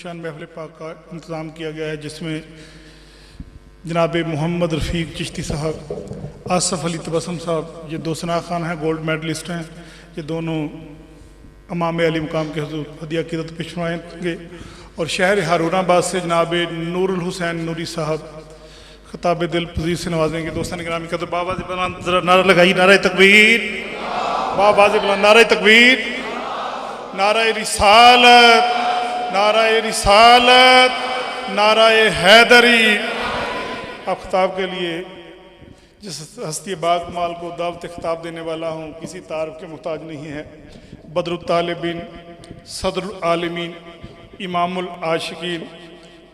شان محفل پاک کا انتظام کیا گیا ہے، جس میں جناب محمد رفیق چشتی صاحب، آصف علی تبسم صاحب، یہ دو ثناء خان ہیں، گولڈ میڈلسٹ ہیں، یہ دونوں امام علی مقام کے حضور ہدیہ عقیدت پیش فرمائیں گے، اور شہر ہارون آباد سے جناب نور الحسین نوری صاحب خطاب دل پذیر سے نوازیں گے۔ دوستان گرامی قدر، بآواز بلند ذرا نعرہ لگائی، نعرہ تکبیر، بآواز بلند نعرہ تکبیر، نعرہ رسالت، نعرہ رسالت، نعرہ حیدری۔ اب خطاب کے لیے جس ہستی باکمال کو دعوت خطاب دینے والا ہوں، کسی تعارف کے محتاج نہیں ہے، بدر الطالبین، صدر العالمین، امام العاشقین،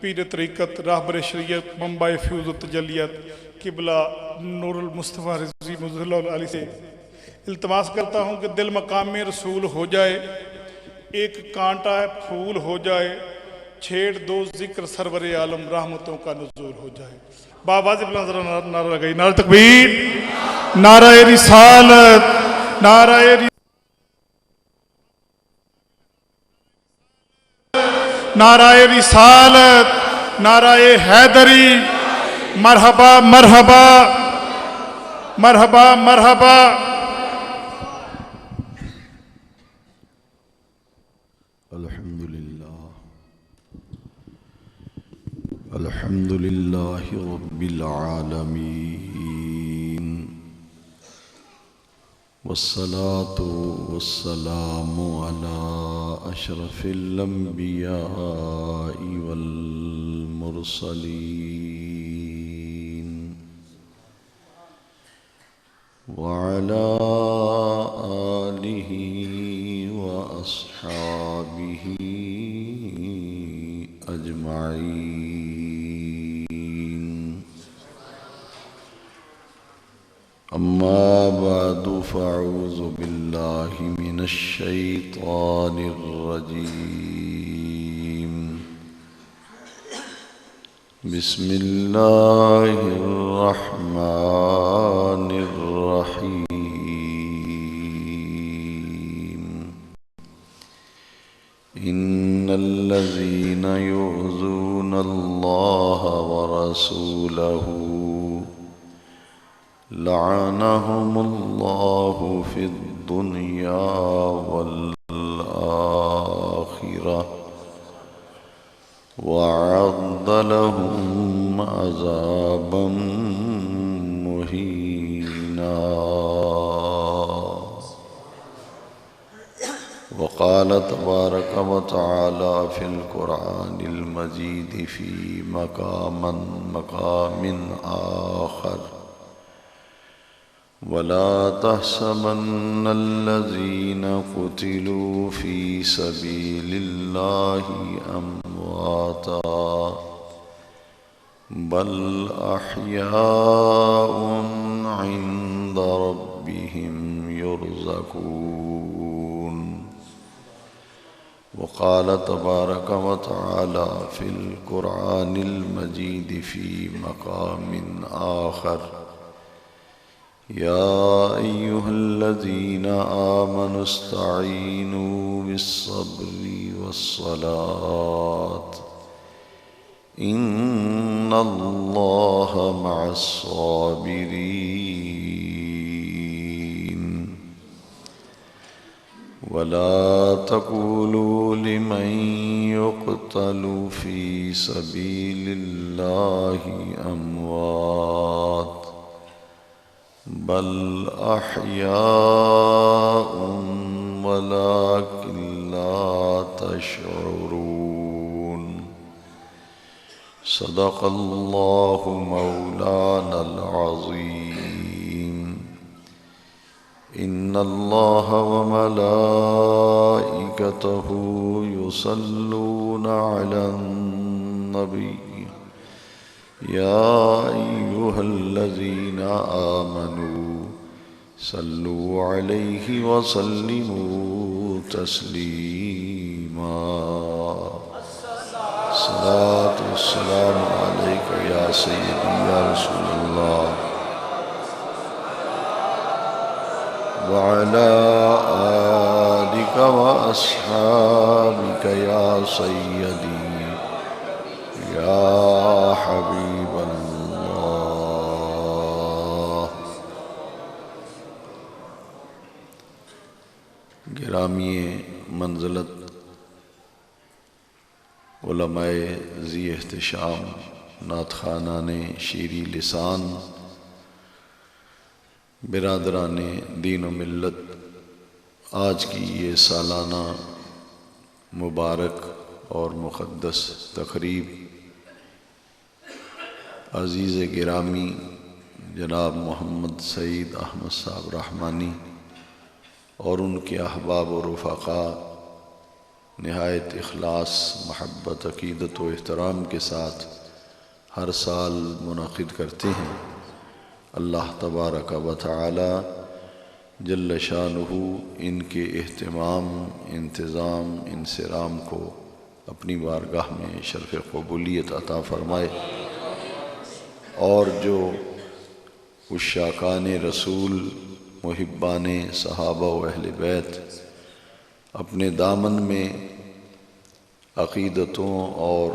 پیر طریقت، راہبر شریعت، منبع فیوز التجلیت، قبلہ نور المصطفیٰ رضوی مظہر اللہ علیہ سے التماس کرتا ہوں کہ دل مقام رسول ہو جائے، ایک کانٹا پھول ہو جائے، چھیڑ دو ذکر سرور عالم، رحمتوں کا نزول ہو جائے۔ بآواز بلند ذرا نعرہ لگائی، نعرہ تکبیر، نعرہ رسالت، نعرہ نعرہ رسالت، نعرہ حیدری، مرحبا مرحبا مرحبا مرحبا۔ الحمد لله رب العالمين، والصلاة والسلام على أشرف الأنبياء والمرسلين، وعلى آله وأصحابه أجمعين۔ أما بعد، فأعوذ بالله من الشيطان الرجيم، بسم الله الرحمن الرحيم، إن الذين يؤذون الله ورسوله لعنهم الله في الدنيا والآخرة، وأعد لهم عذابا مهينا۔ وقال تبارك وتعالى في القرآن المجيد في مقام آخر، ولا تحسبن الذين قتلوا في سبيل الله أمواتا، بل أحياء عند ربهم يرزقون۔ وقال تبارك وتعالى في القرآن المجيد في مقام آخر، يا أيها الذين آمنوا استعينوا بالصبر والصلاة، إن الله مع الصابرين۔ ولا تقولوا لمن يقتل في سبيل الله أموات، بل أحياء ولكن لا تشعرون۔ صدق الله مولانا العظيم۔ إن الله وملائكته يصلون على النبي، يا أيها الذين آمنوا صلوا عليه وسلموا تسليما۔ الصلاة والسلام عليك يا سيدي يا رسول الله، وعلى آلك وأصحابك يا سيدي یا حبیب اللہ۔ گرامی منزلت علماء ذی احتشام، نعت خوانان شیریں لسان، برادران دین و ملت، آج کی یہ سالانہ مبارک اور مقدس تقریب عزیز گرامی جناب محمد سعید احمد صاحب رحمانی اور ان کے احباب و رفقاء نہایت اخلاص، محبت، عقیدت و احترام کے ساتھ ہر سال منعقد کرتے ہیں۔ اللہ تبارک و تعالی جل شانہ ان کے اہتمام، انتظام، انصرام کو اپنی بارگاہ میں شرف قبولیت عطا فرمائے، اور جو عشاقان رسول، محبان صحابہ و اہل بیت اپنے دامن میں عقیدتوں اور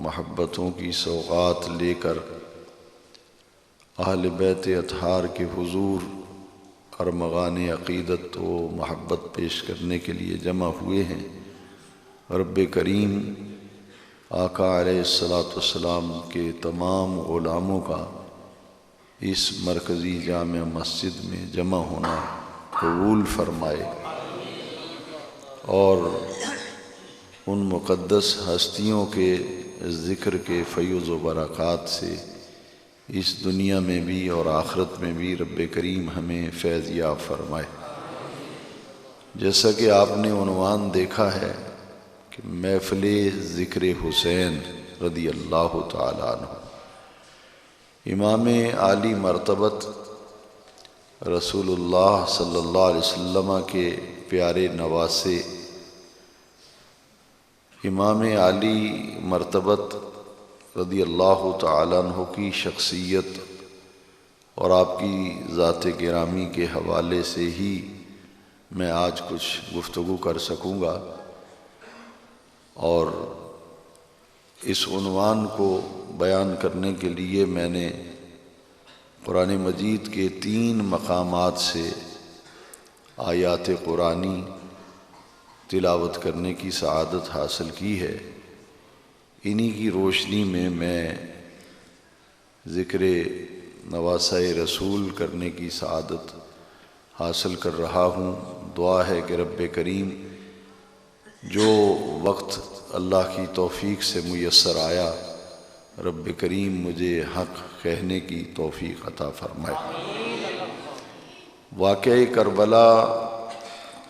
محبتوں کی سوغات لے کر اہل بیت اطہار کے حضور ارمغان عقیدت و محبت پیش کرنے کے لیے جمع ہوئے ہیں، رب کریم آقا علیہ السلام کے تمام غلاموں کا اس مرکزی جامع مسجد میں جمع ہونا قبول فرمائے، اور ان مقدس ہستیوں کے ذکر کے فیض و برکات سے اس دنیا میں بھی اور آخرت میں بھی رب کریم ہمیں فیض یاب فرمائے۔ جیسا کہ آپ نے عنوان دیکھا ہے کہ محفل ذکر حسین رضی اللہ تعالیٰ عنہ، امام عالی مرتبت رسول اللہ صلی اللہ علیہ وسلم کے پیارے نواسے، امام عالی مرتبت رضی اللہ تعالیٰ عنہ کی شخصیت اور آپ کی ذات گرامی کے حوالے سے ہی میں آج کچھ گفتگو کر سکوں گا، اور اس عنوان کو بیان کرنے کے لیے میں نے قرآن مجید کے 3 مقامات سے آیات قرآنی تلاوت کرنے کی سعادت حاصل کی ہے۔ انہی کی روشنی میں ذکر نواسۂ رسول کرنے کی سعادت حاصل کر رہا ہوں۔ دعا ہے کہ رب کریم جو وقت اللہ کی توفیق سے میسر آیا، رب کریم مجھے حق کہنے کی توفیق عطا فرمائے۔ واقعہ کربلا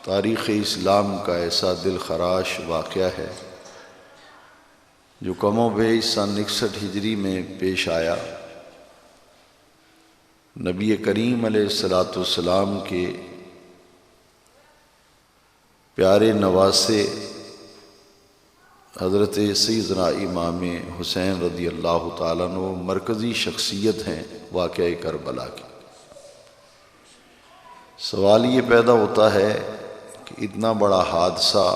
تاریخ اسلام کا ایسا دل خراش واقعہ ہے جو کم و بیش سن 61 ہجری میں پیش آیا۔ نبی کریم علیہ السلام کے پیارے نواسے حضرت سیدنا امام حسین رضی اللہ تعالیٰ عنہ مرکزی شخصیت ہیں واقعہ کربلا کی۔ سوال یہ پیدا ہوتا ہے کہ اتنا بڑا حادثہ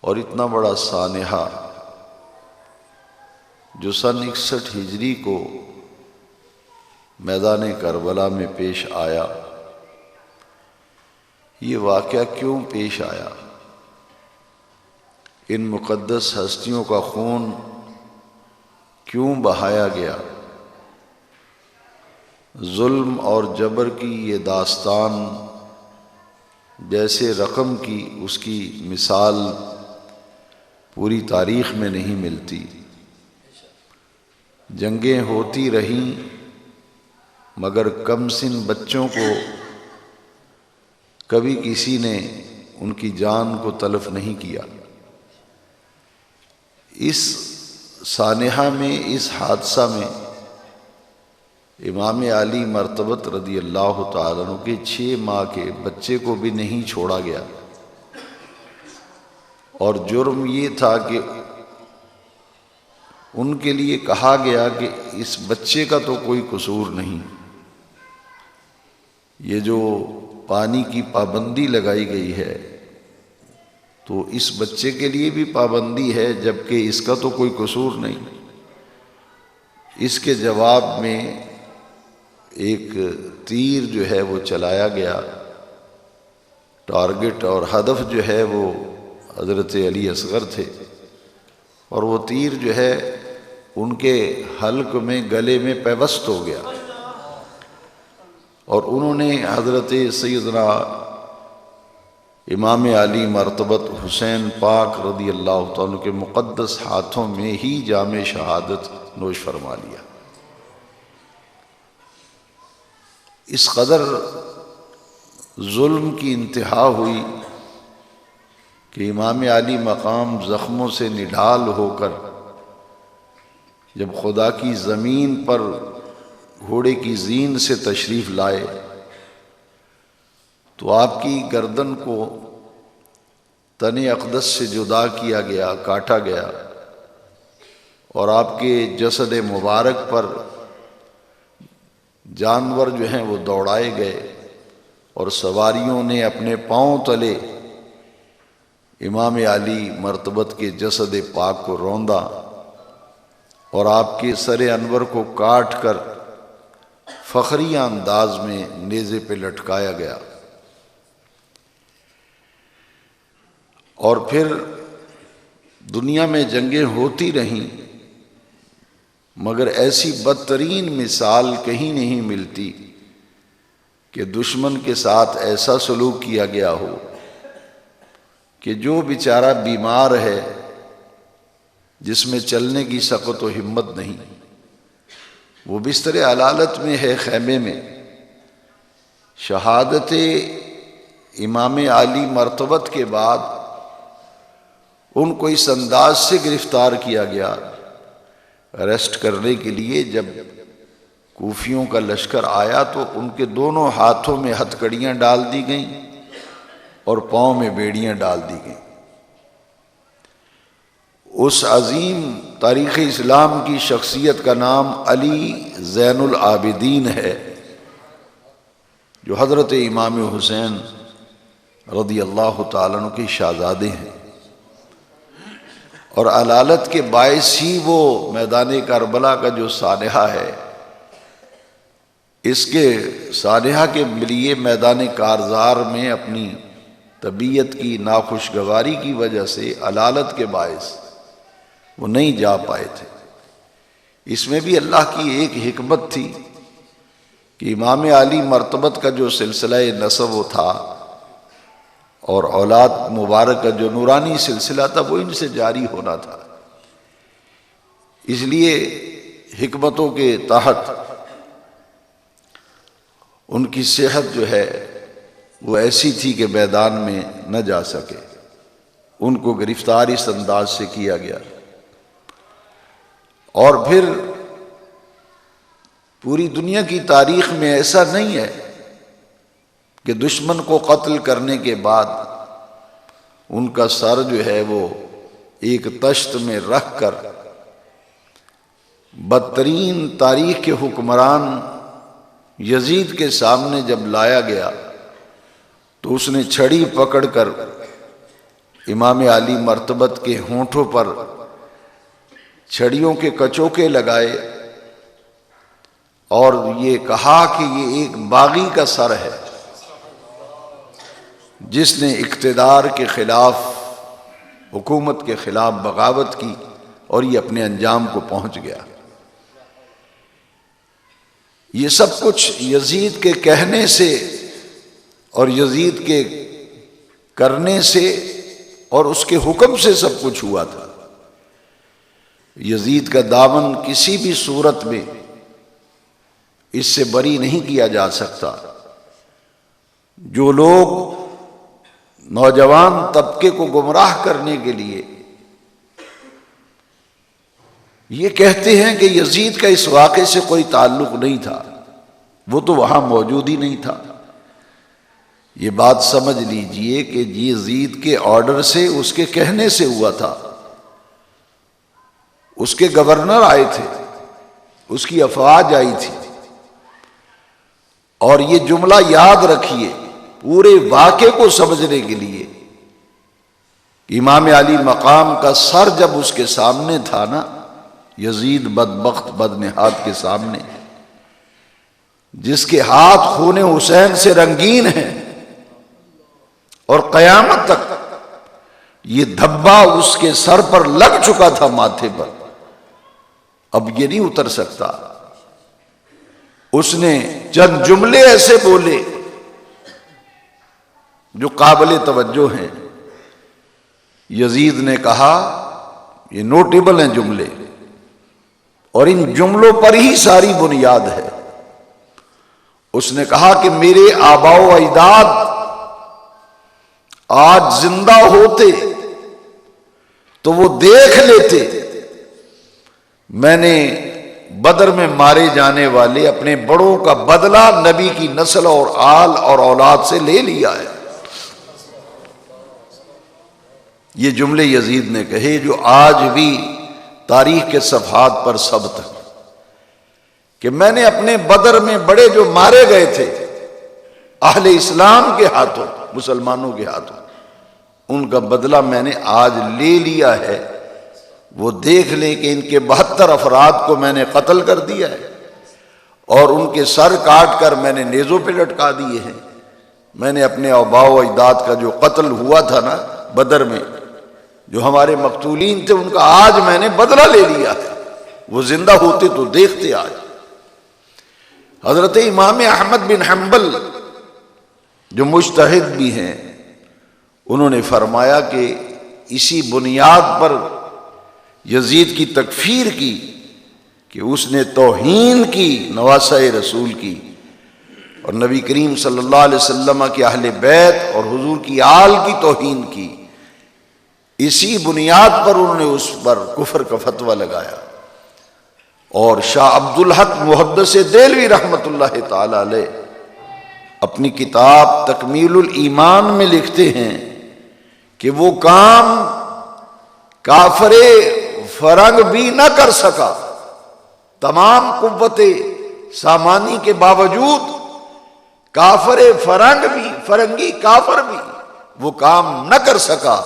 اور اتنا بڑا سانحہ جو سن 61 ہجری کو میدان کربلا میں پیش آیا، یہ واقعہ کیوں پیش آیا؟ ان مقدس ہستیوں کا خون کیوں بہایا گیا؟ ظلم اور جبر کی یہ داستان جیسے رقم کی اس کی مثال پوری تاریخ میں نہیں ملتی۔ جنگیں ہوتی رہیں مگر کم سن بچوں کو کبھی کسی نے ان کی جان کو تلف نہیں کیا۔ اس سانحہ میں، اس حادثہ میں امام علی مرتبت رضی اللہ تعالیٰ عنہ کے 6 ماہ کے بچے کو بھی نہیں چھوڑا گیا، اور جرم یہ تھا کہ ان کے لیے کہا گیا کہ اس بچے کا تو کوئی قصور نہیں۔ یہ جو پانی کی پابندی لگائی گئی ہے تو اس بچے کے لیے بھی پابندی ہے، جبکہ اس کا تو کوئی قصور نہیں۔ اس کے جواب میں ایک تیر جو ہے وہ چلایا گیا، ٹارگٹ اور ہدف جو ہے وہ حضرت علی اصغر تھے، اور وہ تیر جو ہے ان کے حلق میں، گلے میں پیوست ہو گیا، اور انہوں نے حضرت سیدنا امام علی مرتبت حسین پاک رضی اللہ تعالیٰ کے مقدس ہاتھوں میں ہی جام شہادت نوش فرما لیا۔ اس قدر ظلم کی انتہا ہوئی کہ امام علی مقام زخموں سے نڈھال ہو کر جب خدا کی زمین پر گھوڑے کی زین سے تشریف لائے تو آپ کی گردن کو تن اقدس سے جدا کیا گیا، کاٹا گیا، اور آپ کے جسد مبارک پر جانور جو ہیں وہ دوڑائے گئے، اور سواریوں نے اپنے پاؤں تلے امام علی مرتبت کے جسد پاک کو روندا، اور آپ کے سر انور کو کاٹ کر فخریہ انداز میں نیزے پہ لٹکایا گیا۔ اور پھر دنیا میں جنگیں ہوتی رہیں، مگر ایسی بدترین مثال کہیں نہیں ملتی کہ دشمن کے ساتھ ایسا سلوک کیا گیا ہو کہ جو بیچارہ بیمار ہے، جس میں چلنے کی سقت و ہمت نہیں، وہ بستر علالت میں ہے، خیمے میں، شہادت امام علی مرتبت کے بعد ان کو اس انداز سے گرفتار کیا گیا، اریسٹ کرنے کے لیے۔ جب کوفیوں کا لشکر آیا تو ان کے دونوں ہاتھوں میں ہتھ کڑیاں ڈال دی گئیں اور پاؤں میں بیڑیاں ڈال دی گئیں۔ اس عظیم تاریخ اسلام کی شخصیت کا نام علی زین العابدین ہے، جو حضرت امام حسین رضی اللہ تعالیٰ عنہ کے شہزادے ہیں، اور علالت کے باعث ہی وہ میدان کربلا کا جو سانحہ ہے، اس کے سانحہ کے لیے میدان کارزار میں اپنی طبیعت کی ناخوشگواری کی وجہ سے علالت کے باعث وہ نہیں جا پائے تھے۔ اس میں بھی اللہ کی ایک حکمت تھی کہ امام علی مرتبت کا جو سلسلہ نسب وہ تھا اور اولاد مبارک کا جو نورانی سلسلہ تھا وہ ان سے جاری ہونا تھا، اس لیے حکمتوں کے تحت ان کی صحت جو ہے وہ ایسی تھی کہ میدان میں نہ جا سکے، ان کو گرفتار اس انداز سے کیا گیا۔ اور پھر پوری دنیا کی تاریخ میں ایسا نہیں ہے کہ دشمن کو قتل کرنے کے بعد ان کا سر جو ہے وہ ایک تشت میں رکھ کر بدترین تاریخ کے حکمران یزید کے سامنے جب لایا گیا تو اس نے چھڑی پکڑ کر امام علی مرتبت کے ہونٹوں پر چھڑیوں کے کچوکے لگائے اور یہ کہا کہ یہ ایک باغی کا سر ہے جس نے اقتدار کے خلاف، حکومت کے خلاف بغاوت کی اور یہ اپنے انجام کو پہنچ گیا۔ یہ سب کچھ یزید کے کہنے سے اور یزید کے کرنے سے اور اس کے حکم سے سب کچھ ہوا تھا۔ یزید کا دامن کسی بھی صورت میں اس سے بری نہیں کیا جا سکتا۔ جو لوگ نوجوان طبقے کو گمراہ کرنے کے لیے یہ کہتے ہیں کہ یزید کا اس واقعے سے کوئی تعلق نہیں تھا، وہ تو وہاں موجود ہی نہیں تھا، یہ بات سمجھ لیجئے کہ یزید کے آرڈر سے، اس کے کہنے سے ہوا تھا۔ اس کے گورنر آئے تھے، اس کی افواج آئی تھی، اور یہ جملہ یاد رکھیے پورے واقعے کو سمجھنے کے لیے امام علی مقام کا سر جب اس کے سامنے تھا نا، یزید بدبخت بدنہاد کے سامنے، جس کے ہاتھ خون حسین سے رنگین ہیں اور قیامت تک یہ دھبا اس کے سر پر لگ چکا تھا، ماتھے پر، اب یہ نہیں اتر سکتا. اس نے چند جملے ایسے بولے جو قابل توجہ ہیں. یزید نے کہا، یہ نوٹیبل ہیں جملے، اور ان جملوں پر ہی ساری بنیاد ہے. اس نے کہا کہ میرے آباء و اجداد آج زندہ ہوتے تو وہ دیکھ لیتے میں نے بدر میں مارے جانے والے اپنے بڑوں کا بدلہ نبی کی نسل اور آل اور اولاد سے لے لیا ہے. یہ جملے یزید نے کہے جو آج بھی تاریخ کے صفحات پر ثبت ہیں کہ میں نے اپنے بدر میں بڑے جو مارے گئے تھے اہل اسلام کے ہاتھوں، مسلمانوں کے ہاتھوں، ان کا بدلہ میں نے آج لے لیا ہے. وہ دیکھ لیں کہ ان کے 72 افراد کو میں نے قتل کر دیا ہے اور ان کے سر کاٹ کر میں نے نیزوں پہ لٹکا دیے ہیں. میں نے اپنے آباء و اجداد کا جو قتل ہوا تھا نا بدر میں، جو ہمارے مقتولین تھے، ان کا آج میں نے بدلہ لے لیا ہے. وہ زندہ ہوتے تو دیکھتے آج. حضرت امام احمد بن حنبل جو مجتہد بھی ہیں، انہوں نے فرمایا کہ اسی بنیاد پر یزید کی تکفیر کی کہ اس نے توہین کی نواسہ رسول کی اور نبی کریم صلی اللہ علیہ وسلم کے اہل بیت اور حضور کی آل کی توہین کی. اسی بنیاد پر انہوں نے اس پر کفر کا فتویٰ لگایا. اور شاہ عبد الحق محدث دہلوی رحمۃ اللہ تعالی علیہ اپنی کتاب تکمیل الایمان میں لکھتے ہیں کہ وہ کام کافر فرنگ بھی نہ کر سکا. تمام قوت سامانی کے باوجود کافر فرنگی کافر بھی وہ کام نہ کر سکا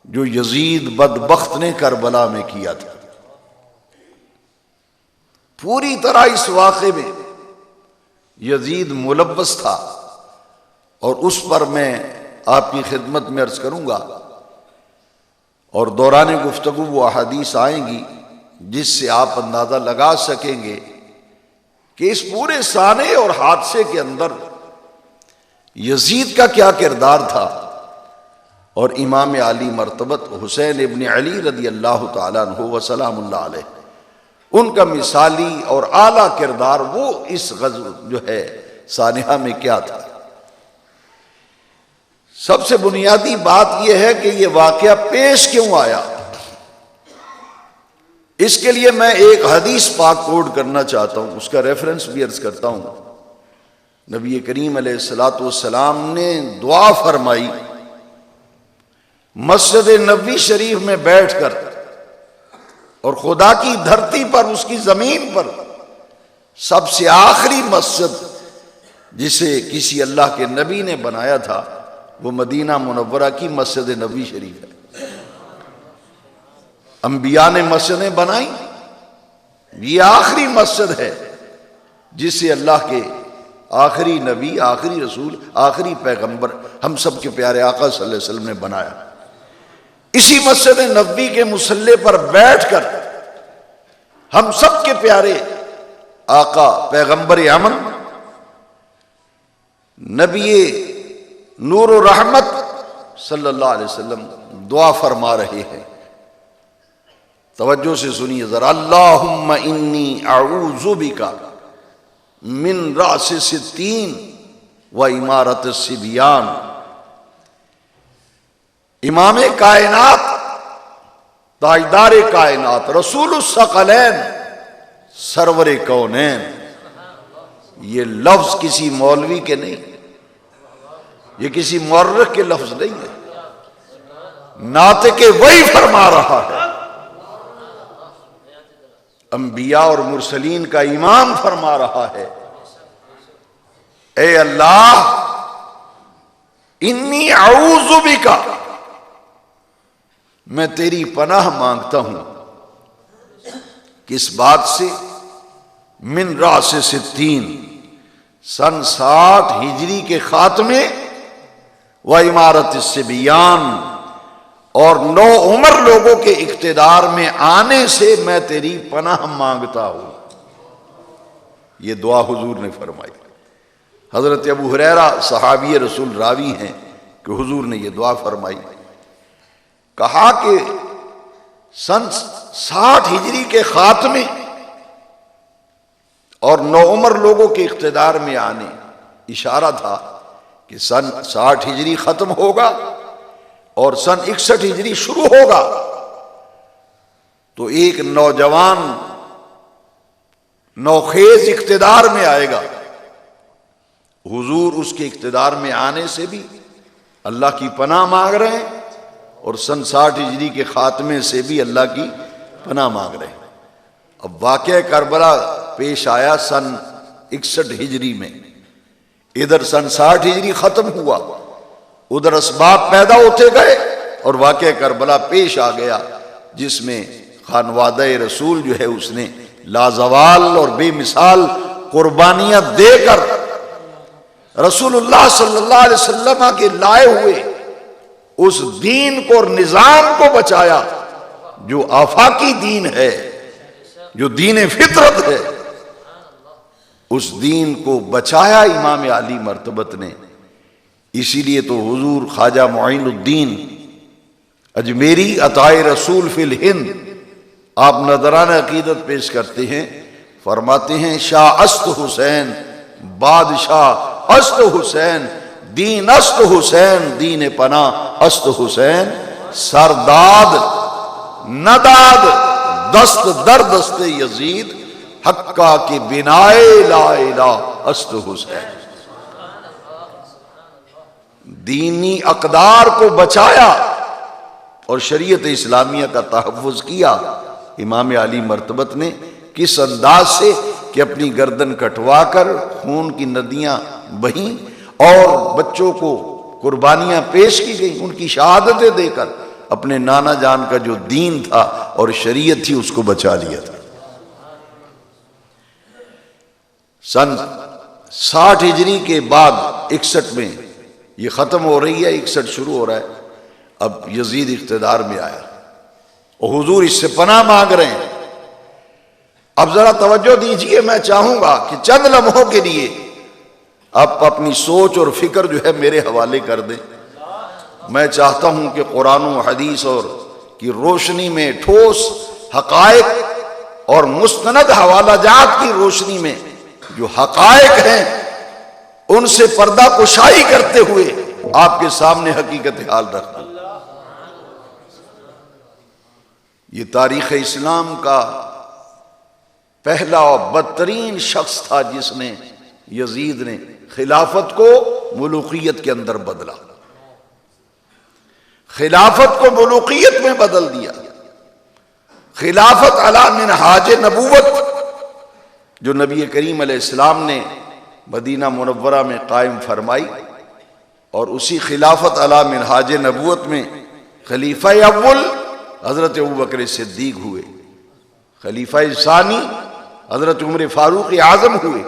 جو یزید بدبخت نے کربلا میں کیا تھا. پوری طرح اس واقعے میں یزید ملوث تھا، اور اس پر میں آپ کی خدمت میں عرض کروں گا، اور دوران گفتگو وہ احادیث آئیں گی جس سے آپ اندازہ لگا سکیں گے کہ اس پورے سانے اور حادثے کے اندر یزید کا کیا کردار تھا. اور امام علی مرتبت حسین ابن علی رضی اللہ تعالیٰ عنہ وسلام اللہ علیہ، ان کا مثالی اور اعلیٰ کردار وہ اس غزو جو ہے سانحہ میں کیا تھا. سب سے بنیادی بات یہ ہے کہ یہ واقعہ پیش کیوں آیا. اس کے لیے میں ایک حدیث پاک کوٹ کرنا چاہتا ہوں، اس کا ریفرنس بھی عرض کرتا ہوں. نبی کریم علیہ الصلوۃ والسلام نے دعا فرمائی مسجد نبوی شریف میں بیٹھ کر، اور خدا کی دھرتی پر، اس کی زمین پر سب سے آخری مسجد جسے کسی اللہ کے نبی نے بنایا تھا وہ مدینہ منورہ کی مسجد نبوی شریف ہے. انبیاء نے مسجدیں بنائیں، یہ آخری مسجد ہے جسے اللہ کے آخری نبی، آخری رسول، آخری پیغمبر، ہم سب کے پیارے آقا صلی اللہ علیہ وسلم نے بنایا. اسی مسجد نبوی کے مصلی پر بیٹھ کر ہم سب کے پیارے آقا پیغمبر امن، نبی نور و رحمت صلی اللہ علیہ وسلم دعا فرما رہے ہیں. توجہ سے سنیے ذرا. اللہم انی اعوذ بک من رأس ستین و امارت الصبیان. امام کائنات، تاجدار کائنات، رسول الثقلین، سرور کونین. یہ لفظ کسی مولوی کے نہیں، یہ کسی مورخ کے لفظ نہیں ہے، ناطق وہی فرما رہا ہے. انبیاء اور مرسلین کا امام فرما رہا ہے، اے اللہ انی اعوذ بک، میں تیری پناہ مانگتا ہوں کس بات سے؟ من راس ستین، سن 60 ہجری کے خاتمے، و امارت الصبیان، اور نو عمر لوگوں کے اقتدار میں آنے سے میں تیری پناہ مانگتا ہوں۔ یہ دعا حضور نے فرمائی۔ حضرت ابو ہریرہ صحابی رسول راوی ہیں کہ حضور نے یہ دعا فرمائی، کہا کہ سن 60 ہجری کے خاتمے اور نو عمر لوگوں کے اقتدار میں آنے، اشارہ تھا کہ سن 60 ہجری ختم ہوگا اور سن 61 ہجری شروع ہوگا، تو ایک نوجوان نوخیز اقتدار میں آئے گا۔ حضور اس کے اقتدار میں آنے سے بھی اللہ کی پناہ مانگ رہے ہیں، اور سن 60 ہجری کے خاتمے سے بھی اللہ کی پناہ مانگ رہے ہیں۔ اب واقعہ کربلا پیش آیا سن 61 ہجری میں، ادھر سن 60 ہجری ختم ہوا، ادھر اسباب پیدا ہوتے گئے اور واقعہ کربلا پیش آ گیا، جس میں خانوادہ رسول جو ہے اس نے لازوال اور بے مثال قربانیاں دے کر رسول اللہ صلی اللہ علیہ وسلم کے لائے ہوئے اس دین کو اور نظام کو بچایا جو آفاقی دین ہے، جو دین فطرت ہے۔ اس دین کو بچایا امام علی مرتبت نے۔ اسی لیے تو حضور خواجہ معین الدین اجمیری عطائے رسول فی الہند، آپ نذرانہ عقیدت پیش کرتے ہیں، فرماتے ہیں شاہ است حسین، بادشاہ است حسین، دین است حسین، دین پناہ است حسین، سرداد نداد دست در دست یزید، حقہ کی بنائے لا الہ است حسین۔ دینی اقدار کو بچایا اور شریعت اسلامیہ کا تحفظ کیا امام علی مرتبت نے، کس انداز سے کہ اپنی گردن کٹوا کر خون کی ندیاں بہیں اور بچوں کو قربانیاں پیش کی گئیں، ان کی شہادتیں دے کر اپنے نانا جان کا جو دین تھا اور شریعت تھی اس کو بچا لیا تھا۔ سن 60 ہجری کے بعد 61 میں یہ ختم ہو رہی ہے، 61 شروع ہو رہا ہے، اب یزید اقتدار میں آیا اور حضور اس سے پناہ مانگ رہے ہیں۔ اب ذرا توجہ دیجئے، میں چاہوں گا کہ چند لمحوں کے لیے آپ اپنی سوچ اور فکر جو ہے میرے حوالے کر دیں۔ میں چاہتا ہوں کہ قرآن و حدیث اور کی روشنی میں، ٹھوس حقائق اور مستند حوالہ جات کی روشنی میں جو حقائق ہیں ان سے پردہ کشائی کرتے ہوئے آپ کے سامنے حقیقت حال رکھ دوں۔ یہ تاریخ اسلام کا پہلا اور بدترین شخص تھا جس نے، یزید نے، خلافت کو ملوکیت کے اندر بدلا، خلافت کو ملوکیت میں بدل دیا۔ خلافت علی منہاج نبوت جو نبی کریم علیہ السلام نے مدینہ منورہ میں قائم فرمائی، اور اسی خلافت علی منہاج نبوت میں خلیفہ اول حضرت ابوبکر صدیق ہوئے، خلیفہ ثانی حضرت عمر فاروق اعظم ہوئے،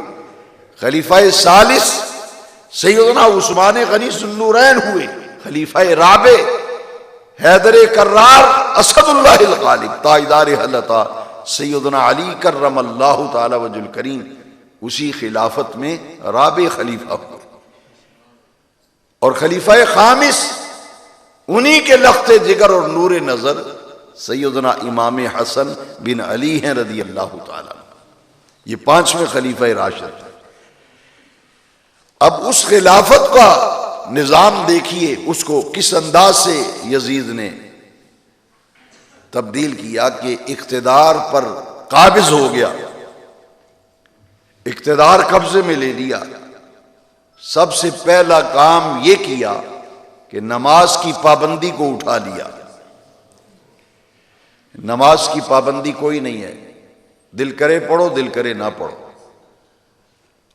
خلیفہ ثالث سیدنا عثمان غنی ذو النورین ہوئے، خلیفہ رابع حیدر کرار اسد اللہ الغالب تاجدار حلتا سیدنا علی کرم اللہ تعالی وجہ الکریم، اسی خلافت میں رابع خلیفہ ہوئے۔ اور خلیفہ خامس انہی کے لخت جگر اور نور نظر سیدنا امام حسن بن علی ہیں رضی اللہ تعالی، یہ 5ویں خلیفہ راشد۔ اب اس خلافت کا نظام دیکھیے، اس کو کس انداز سے یزید نے تبدیل کیا کہ اقتدار پر قابض ہو گیا، اقتدار قبضے میں لے لیا۔ سب سے پہلا کام یہ کیا کہ نماز کی پابندی کو اٹھا لیا۔ نماز کی پابندی کوئی نہیں ہے، دل کرے پڑھو، دل کرے نہ پڑھو،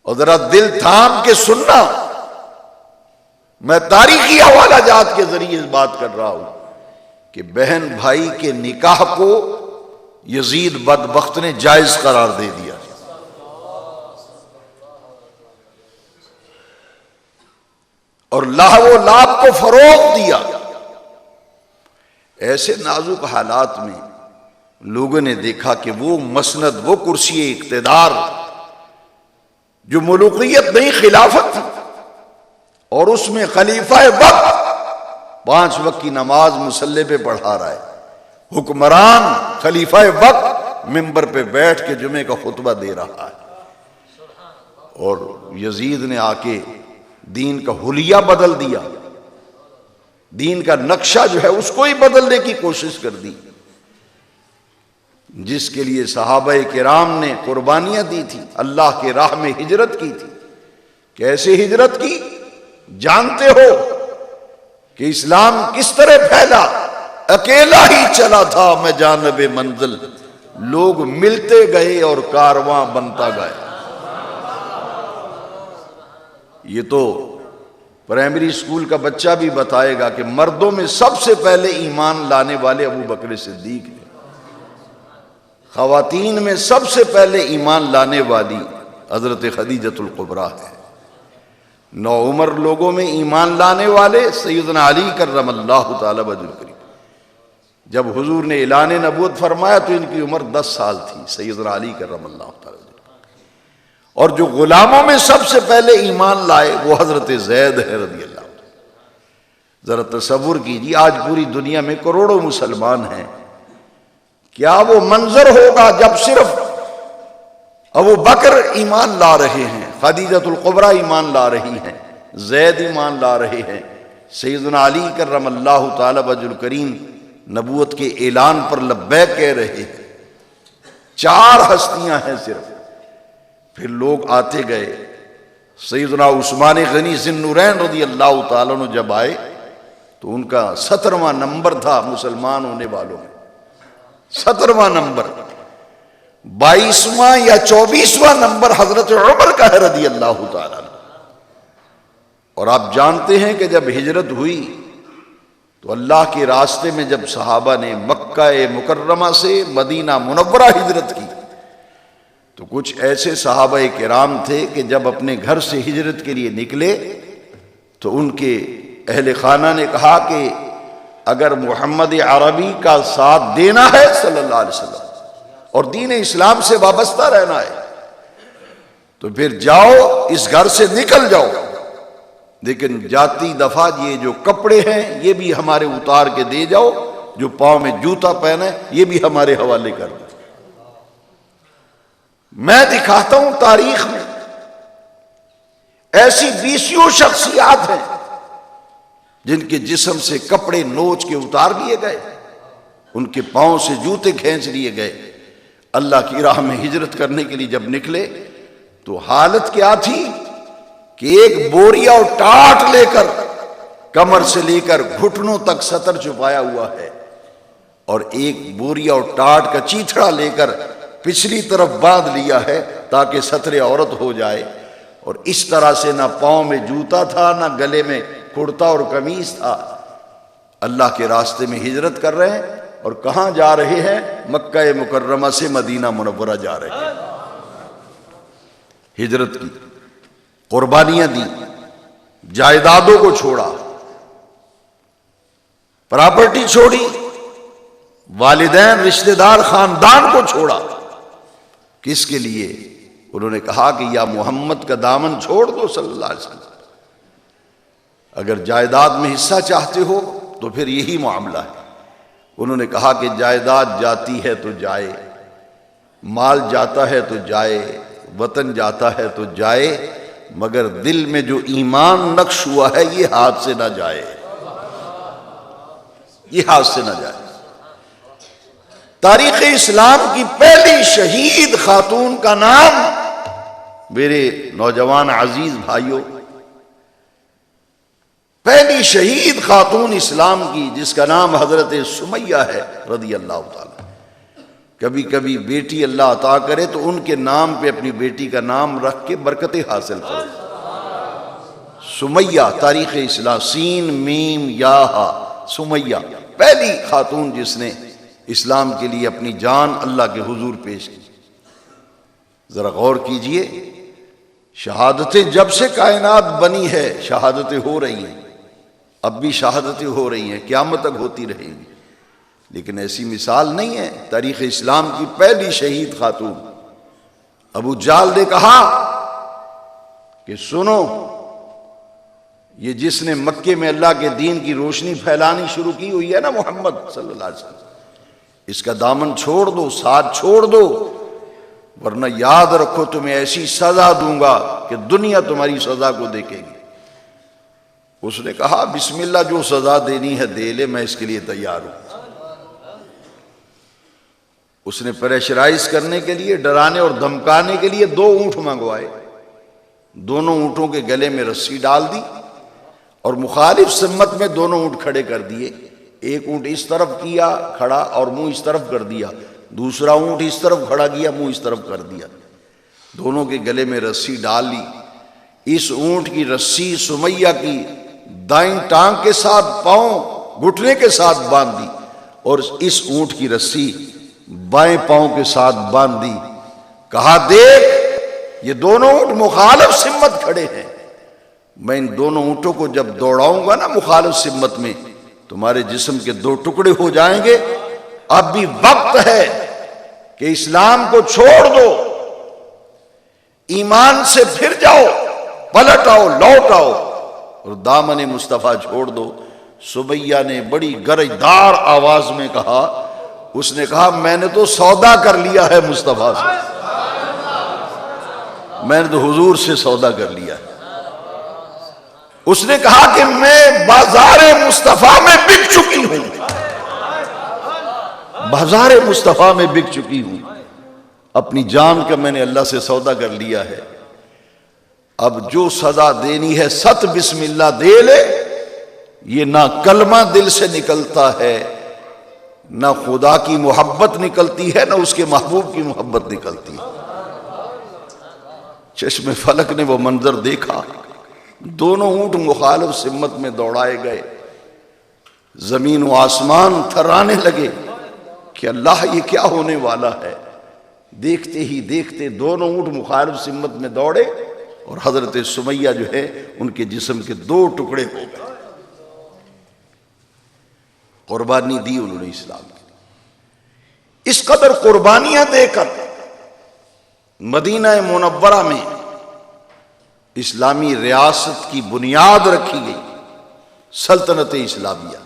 اور ذرا دل تھام کے سننا۔ میں تاریخی حوالہ جات کے ذریعے اس بات کر رہا ہوں کہ بہن بھائی کے نکاح کو یزید بدبخت نے جائز قرار دے دیا، اور لہو و لعب کو فروغ دیا۔ ایسے نازک حالات میں لوگوں نے دیکھا کہ وہ مسند، وہ کرسی اقتدار جو ملوکیت نہیں خلافت تھی، اور اس میں خلیفہ وقت 5 وقت کی نماز مصلی پہ پڑھا رہا ہے، حکمران خلیفہ وقت ممبر پہ بیٹھ کے جمعے کا خطبہ دے رہا ہے، اور یزید نے آ کے دین کا حلیہ بدل دیا، دین کا نقشہ جو ہے اس کو ہی بدلنے کی کوشش کر دی، جس کے لیے صحابہ کرام نے قربانیاں دی تھی، اللہ کے راہ میں ہجرت کی تھی۔ کیسے ہجرت کی؟ جانتے ہو کہ اسلام کس طرح پھیلا؟ اکیلا ہی چلا تھا میں جانب منزل، لوگ ملتے گئے اور کارواں بنتا گیا۔ یہ تو پرائمری اسکول کا بچہ بھی بتائے گا کہ مردوں میں سب سے پہلے ایمان لانے والے ابو بکر صدیق ہیں، خواتین میں سب سے پہلے ایمان لانے والی حضرت خدیجۃ الکبریٰ ہے، نوعمر لوگوں میں ایمان لانے والے سیدنا علی کرم اللہ تعالی وجہ الکریم۔ جب حضور نے اعلان نبوت فرمایا تو ان کی عمر 10 سال تھی، سیدنا علی کرم اللہ تعالی وجہ الکریم۔ اور جو غلاموں میں سب سے پہلے ایمان لائے وہ حضرت زید ہے رضی اللہ عنہ۔ ذرا تصور کیجیے، آج پوری دنیا میں کروڑوں مسلمان ہیں، کیا وہ منظر ہوگا جب صرف ابو بکر ایمان لا رہے ہیں، خدیجۃ الکبریٰ ایمان لا رہی ہیں، زید ایمان لا رہے ہیں، سیدنا علی کرم اللہ تعالی وجہ الکریم نبوت کے اعلان پر لبیک کہہ رہے ہیں، 4 ہستیاں ہیں صرف۔ پھر لوگ آتے گئے، سیدنا عثمان غنی ذی النورین رضی اللہ تعالیٰ عنہ جب آئے تو ان کا 17واں نمبر تھا مسلمان ہونے والوں میں، 17واں نمبر۔ 22واں یا 24واں نمبر حضرت عمر کا ہے رضی اللہ تعالیٰ عنہ۔ اور آپ جانتے ہیں کہ جب ہجرت ہوئی تو اللہ کے راستے میں جب صحابہ نے مکہ مکرمہ سے مدینہ منورہ ہجرت کی تو کچھ ایسے صحابہ کرام تھے کہ جب اپنے گھر سے ہجرت کے لیے نکلے تو ان کے اہل خانہ نے کہا کہ اگر محمد عربی کا ساتھ دینا ہے صلی اللہ علیہ وسلم اور دین اسلام سے وابستہ رہنا ہے تو پھر جاؤ، اس گھر سے نکل جاؤ، لیکن جاتی دفعہ یہ جو کپڑے ہیں یہ بھی ہمارے اتار کے دے جاؤ، جو پاؤں میں جوتا پہنا ہے یہ بھی ہمارے حوالے کر دو۔ میں دکھاتا ہوں تاریخ میں ایسی 20 شخصیات ہیں جن کے جسم سے کپڑے نوچ کے اتار لیے گئے، ان کے پاؤں سے جوتے کھینچ لیے گئے۔ اللہ کی راہ میں ہجرت کرنے کے لیے جب نکلے تو حالت کیا تھی کہ ایک بوریا اور ٹاٹ لے کر کمر سے لے کر گھٹنوں تک سطر چھپایا ہوا ہے، اور ایک بوریا اور ٹاٹ کا چیتھڑا لے کر پچھلی طرف باندھ لیا ہے تاکہ سطر عورت ہو جائے، اور اس طرح سے نہ پاؤں میں جوتا تھا نہ گلے میں کرتا اور قمیص تھا۔ اللہ کے راستے میں ہجرت کر رہے ہیں، اور کہاں جا رہے ہیں؟ مکہ مکرمہ سے مدینہ منورہ جا رہے ہیں۔ ہجرت کی، قربانیاں دی، جائیدادوں کو چھوڑا، پراپرٹی چھوڑی، والدین، رشتہ دار، خاندان کو چھوڑا۔ کس کے لیے؟ انہوں نے کہا کہ یا محمد کا دامن چھوڑ دو صلی اللہ علیہ وسلم، اگر جائیداد میں حصہ چاہتے ہو تو پھر یہی معاملہ ہے۔ انہوں نے کہا کہ جائیداد جاتی ہے تو جائے، مال جاتا ہے تو جائے، وطن جاتا ہے تو جائے، مگر دل میں جو ایمان نقش ہوا ہے یہ ہاتھ سے نہ جائے، یہ ہاتھ سے نہ جائے۔ تاریخ اسلام کی پہلی شہید خاتون کا نام، میرے نوجوان عزیز بھائیوں، پہلی شہید خاتون اسلام کی جس کا نام حضرت سمیہ ہے رضی اللہ تعالی۔ کبھی کبھی بیٹی اللہ عطا کرے تو ان کے نام پہ اپنی بیٹی کا نام رکھ کے برکتیں حاصل کرو۔ سمیہ، تاریخ اسلام، سین میم یا ہا، سمیہ پہلی خاتون جس نے اسلام کے لیے اپنی جان اللہ کے حضور پیش کی. ذرا غور کیجئے، شہادتیں جب سے کائنات بنی ہے شہادتیں ہو رہی ہیں، اب بھی شہادتیں ہو رہی ہیں، قیامت تک ہوتی رہیں گی، لیکن ایسی مثال نہیں ہے. تاریخ اسلام کی پہلی شہید خاتون. ابو جہل نے کہا کہ سنو، یہ جس نے مکے میں اللہ کے دین کی روشنی پھیلانی شروع کی ہوئی ہے نا، محمد صلی اللہ علیہ وسلم، اس کا دامن چھوڑ دو، ساتھ چھوڑ دو، ورنہ یاد رکھو تمہیں ایسی سزا دوں گا کہ دنیا تمہاری سزا کو دیکھے گی. اس نے کہا بسم اللہ، جو سزا دینی ہے دے لے، میں اس کے لیے تیار ہوں. اس نے پریشرائز کرنے کے لیے، ڈرانے اور دھمکانے کے لیے 2 اونٹ منگوائے. دونوں اونٹوں کے گلے میں رسی ڈال دی اور مخالف سمت میں دونوں اونٹ کھڑے کر دیے. ایک اونٹ اس طرف کیا کھڑا اور منہ اس طرف کر دیا، دوسرا اونٹ اس طرف کھڑا کیا، منہ اس طرف کر دیا. دونوں کے گلے میں رسی ڈال لی. اس اونٹ کی رسی سمیہ کی دائیں ٹانگ کے ساتھ پاؤں گھٹنے کے ساتھ باندھ دی اور اس اونٹ کی رسی بائیں پاؤں کے ساتھ باندھ دی. کہا دیکھ، یہ دونوں اونٹ مخالف سمت کھڑے ہیں، میں ان دونوں اونٹوں کو جب دوڑاؤں گا نا مخالف سمت میں، تمہارے جسم کے 2 ٹکڑے ہو جائیں گے. اب بھی وقت ہے کہ اسلام کو چھوڑ دو، ایمان سے پھر جاؤ، پلٹ آؤ، لوٹ آؤ اور دامن مصطفیٰ چھوڑ دو. سمیہ نے بڑی گرجدار آواز میں کہا، اس نے کہا میں نے تو سودا کر لیا ہے مصطفیٰ سے، میں نے تو حضور سے سودا کر لیا ہے. اس نے کہا کہ میں بازار مصطفیٰ میں بک چکی ہوں، بازار مصطفیٰ میں بک چکی ہوں، اپنی جان کا میں نے اللہ سے سودا کر لیا ہے. اب جو سزا دینی ہے ست بسم اللہ دے لے. یہ نہ کلمہ دل سے نکلتا ہے، نہ خدا کی محبت نکلتی ہے، نہ اس کے محبوب کی محبت نکلتی ہے. چشم فلک نے وہ منظر دیکھا، دونوں اونٹ مخالف سمت میں دوڑائے گئے. زمین و آسمان تھرانے لگے کہ اللہ یہ کیا ہونے والا ہے. دیکھتے ہی دیکھتے دونوں اونٹ مخالف سمت میں دوڑے اور حضرت سمیہ جو ہے ان کے جسم کے 2 ٹکڑے ہو گئے. قربانی دی انہوں نے اسلام کی. اس قدر قربانیاں دے کر مدینہ منورہ میں اسلامی ریاست کی بنیاد رکھی گئی، سلطنت اسلامیہ.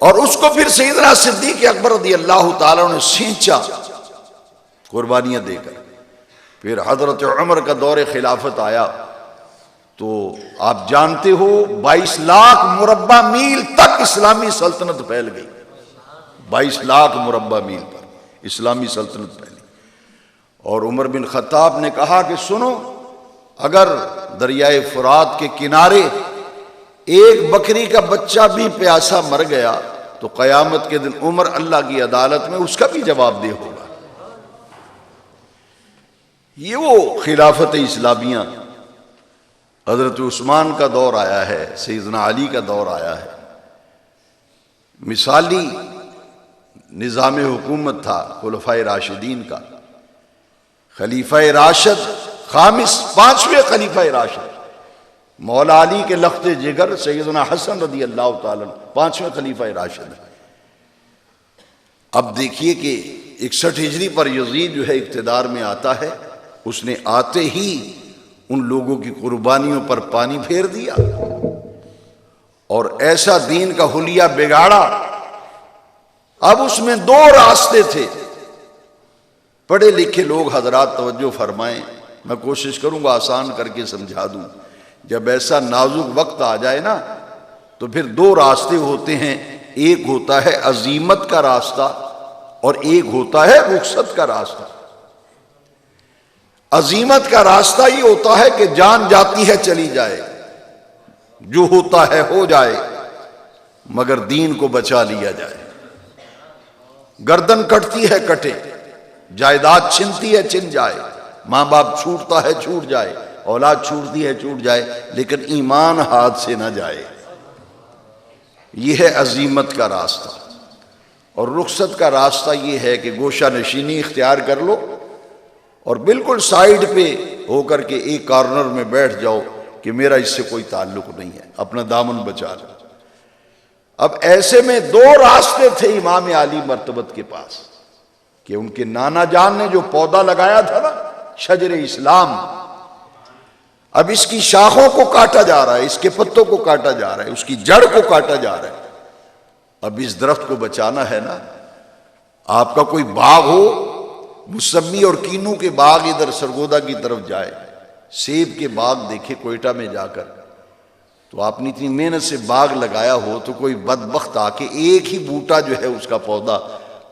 اور اس کو پھر سیدنا صدیق اکبر رضی اللہ تعالیٰ نے سینچا قربانیاں دے کر. پھر حضرت عمر کا دور خلافت آیا تو آپ جانتے ہو 22 لاکھ مربع میل تک اسلامی سلطنت پھیل گئی. 22 لاکھ مربع میل پر اسلامی سلطنت پھیلی. اور عمر بن خطاب نے کہا کہ سنو، اگر دریائے فرات کے کنارے ایک بکری کا بچہ بھی پیاسا مر گیا تو قیامت کے دن عمر اللہ کی عدالت میں اس کا بھی جواب دہ ہوگا. یہ وہ خلافت اسلامیہ. حضرت عثمان کا دور آیا ہے، سیدنا علی کا دور آیا ہے. مثالی نظام حکومت تھا خلفائے راشدین کا. خلیفہ راشد خامس، 5ویں خلیفہ راشد، مولا علی کے لخت جگر سیدنا حسن رضی اللہ تعالیٰ 5ویں خلیفہ راشد. اب دیکھیے کہ 61 ہجری پر یزید جو ہے اقتدار میں آتا ہے. اس نے آتے ہی ان لوگوں کی قربانیوں پر پانی پھیر دیا اور ایسا دین کا حلیہ بگاڑا. اب اس میں 2 راستے تھے. پڑھے لکھے لوگ حضرات توجہ فرمائیں، میں کوشش کروں گا آسان کر کے سمجھا دوں. جب ایسا نازک وقت آ جائے نا تو پھر 2 راستے ہوتے ہیں. ایک ہوتا ہے عزیمت کا راستہ اور ایک ہوتا ہے رخصت کا راستہ. عزیمت کا راستہ یہ ہوتا ہے کہ جان جاتی ہے چلی جائے، جو ہوتا ہے ہو جائے، مگر دین کو بچا لیا جائے. گردن کٹتی ہے کٹے، جائیداد چھنتی ہے چھن جائے، ماں باپ چھوٹتا ہے چھوٹ جائے، اولاد چھوٹتی ہے چھوٹ جائے، لیکن ایمان ہاتھ سے نہ جائے. یہ ہے عزیمت کا راستہ، اور رخصت کا راستہ یہ ہے کہ گوشہ نشینی اختیار کر لو اور بالکل سائیڈ پہ ہو کر کے ایک کارنر میں بیٹھ جاؤ کہ میرا اس سے کوئی تعلق نہیں ہے، اپنا دامن بچا لو۔ اب ایسے میں دو راستے تھے امام عالی مرتبت کے پاس کہ ان کے نانا جان نے جو پودا لگایا تھا نا، شجر اسلام، اب اس کی شاخوں کو کاٹا جا رہا ہے، اس کے پتوں کو کاٹا جا رہا ہے، اس کی جڑ کو کاٹا جا رہا ہے۔ اب اس درخت کو بچانا ہے نا۔ آپ کا کوئی باغ ہو، مسمی اور کینو کے باغ ادھر سرگودا کی طرف جائے، سیب کے باغ دیکھے کوئٹہ میں جا کر، تو آپ نے اتنی محنت سے باغ لگایا ہو تو کوئی بدبخت آ کے ایک ہی بوٹا جو ہے اس کا پودا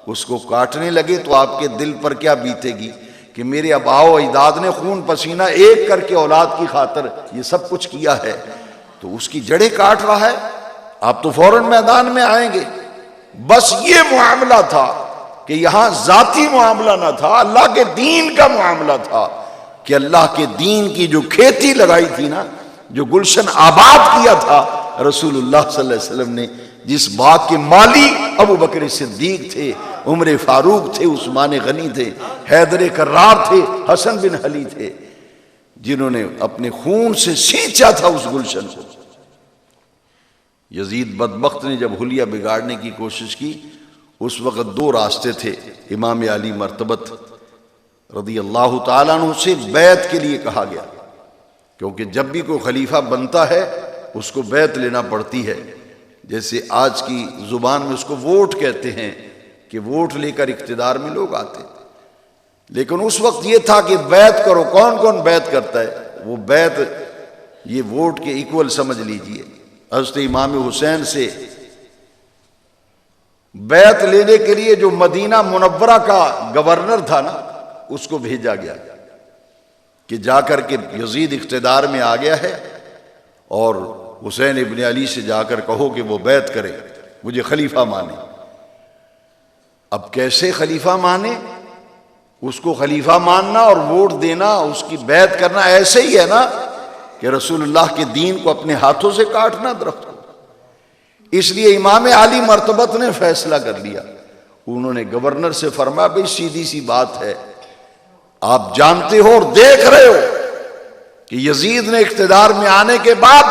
اس کو کاٹنے لگے تو آپ کے دل پر کیا بیتے گی کہ میرے آباء و اجداد نے خون پسینہ ایک کر کے اولاد کی خاطر یہ سب کچھ کیا ہے، تو اس کی جڑیں کاٹ رہا ہے، آپ تو فوراً میدان میں آئیں گے۔ بس یہ معاملہ تھا کہ یہاں ذاتی معاملہ نہ تھا، اللہ کے دین کا معاملہ تھا کہ اللہ کے دین کی جو کھیتی لگائی تھی نا، جو گلشن آباد کیا تھا رسول اللہ صلی اللہ علیہ وسلم نے، جس باغ کے مالی ابو بکر صدیق تھے، عمر فاروق تھے، عثمان غنی تھے، حیدر کرار تھے، حسن بن علی تھے، جنہوں نے اپنے خون سے سینچا تھا اس گلشن کو۔ یزید بدبخت نے جب حلیہ بگاڑنے کی کوشش کی، اس وقت دو راستے تھے۔ امام علی مرتبت رضی اللہ تعالیٰ عنہ سے بیعت کے لیے کہا گیا، کیونکہ جب بھی کوئی خلیفہ بنتا ہے اس کو بیعت لینا پڑتی ہے، جیسے آج کی زبان میں اس کو ووٹ کہتے ہیں کہ ووٹ لے کر اقتدار میں لوگ آتے، لیکن اس وقت یہ تھا کہ بیعت کرو۔ کون کون بیعت کرتا ہے؟ وہ بیعت یہ ووٹ کے ایکول سمجھ لیجئے۔ حضرت امام حسین سے بیعت لینے کے لیے جو مدینہ منورہ کا گورنر تھا نا، اس کو بھیجا گیا کہ جا کر کے یزید اقتدار میں آ گیا ہے اور حسین ابن علی سے جا کر کہو کہ وہ بیعت کرے، مجھے خلیفہ مانے۔ اب کیسے خلیفہ مانے؟ اس کو خلیفہ ماننا اور ووٹ دینا، اس کی بیعت کرنا ایسے ہی ہے نا کہ رسول اللہ کے دین کو اپنے ہاتھوں سے کاٹنا درخت کو۔ اس لیے امام علی مرتبت نے فیصلہ کر لیا، انہوں نے گورنر سے فرمایا بھئی سیدھی سی بات ہے، آپ جانتے ہو اور دیکھ رہے ہو کہ یزید نے اقتدار میں آنے کے بعد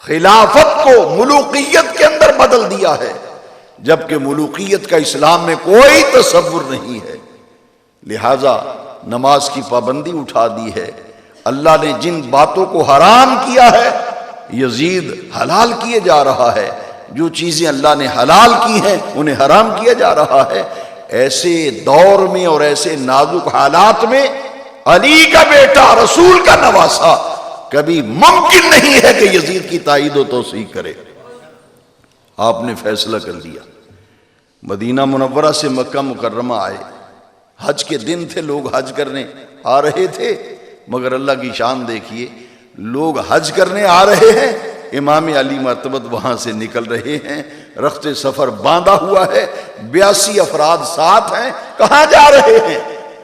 خلافت کو ملوکیت کے اندر بدل دیا ہے، جبکہ ملوکیت کا اسلام میں کوئی تصور نہیں ہے، لہذا نماز کی پابندی اٹھا دی ہے۔ اللہ نے جن باتوں کو حرام کیا ہے یزید حلال کیے جا رہا ہے، جو چیزیں اللہ نے حلال کی ہیں انہیں حرام کیا جا رہا ہے۔ ایسے دور میں اور ایسے نازک حالات میں علی کا بیٹا رسول کا نواسا کبھی ممکن نہیں ہے کہ یزید کی تائید و توسیع کرے۔ آپ نے فیصلہ کر لیا۔ مدینہ منورہ سے مکہ مکرمہ آئے، حج کے دن تھے، لوگ حج کرنے آ رہے تھے، مگر اللہ کی شان دیکھیے، لوگ حج کرنے آ رہے ہیں، امام علی مرتبت وہاں سے نکل رہے ہیں، رخت سفر باندھا ہوا ہے، 82 افراد ساتھ ہیں۔ کہاں جا رہے ہیں؟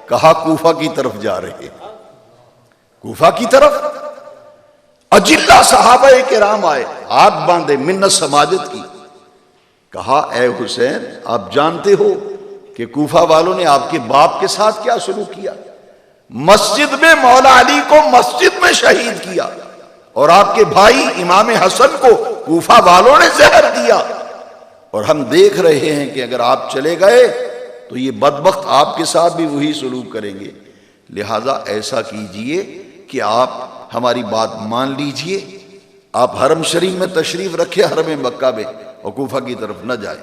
کہا کوفہ کی طرف جا رہے ہیں۔ کوفہ کی طرف اجلہ صحابہ کرام آئے، ہاتھ باندھے، منت سماجت کی۔ کہا اے حسین، آپ جانتے ہو کہ کوفہ والوں نے آپ کے باپ کے ساتھ کیا سلوک کیا؟ مسجد میں مولا علی کو مسجد میں شہید کیا، اور آپ کے بھائی امام حسن کو کوفہ والوں نے زہر دیا، اور ہم دیکھ رہے ہیں کہ اگر آپ چلے گئے تو یہ بدبخت آپ کے ساتھ بھی وہی سلوک کریں گے، لہٰذا ایسا کیجئے کہ آپ ہماری بات مان لیجئے، آپ حرم شریف میں تشریف رکھے، حرم مکہ میں، اور کوفہ کی طرف نہ جائے۔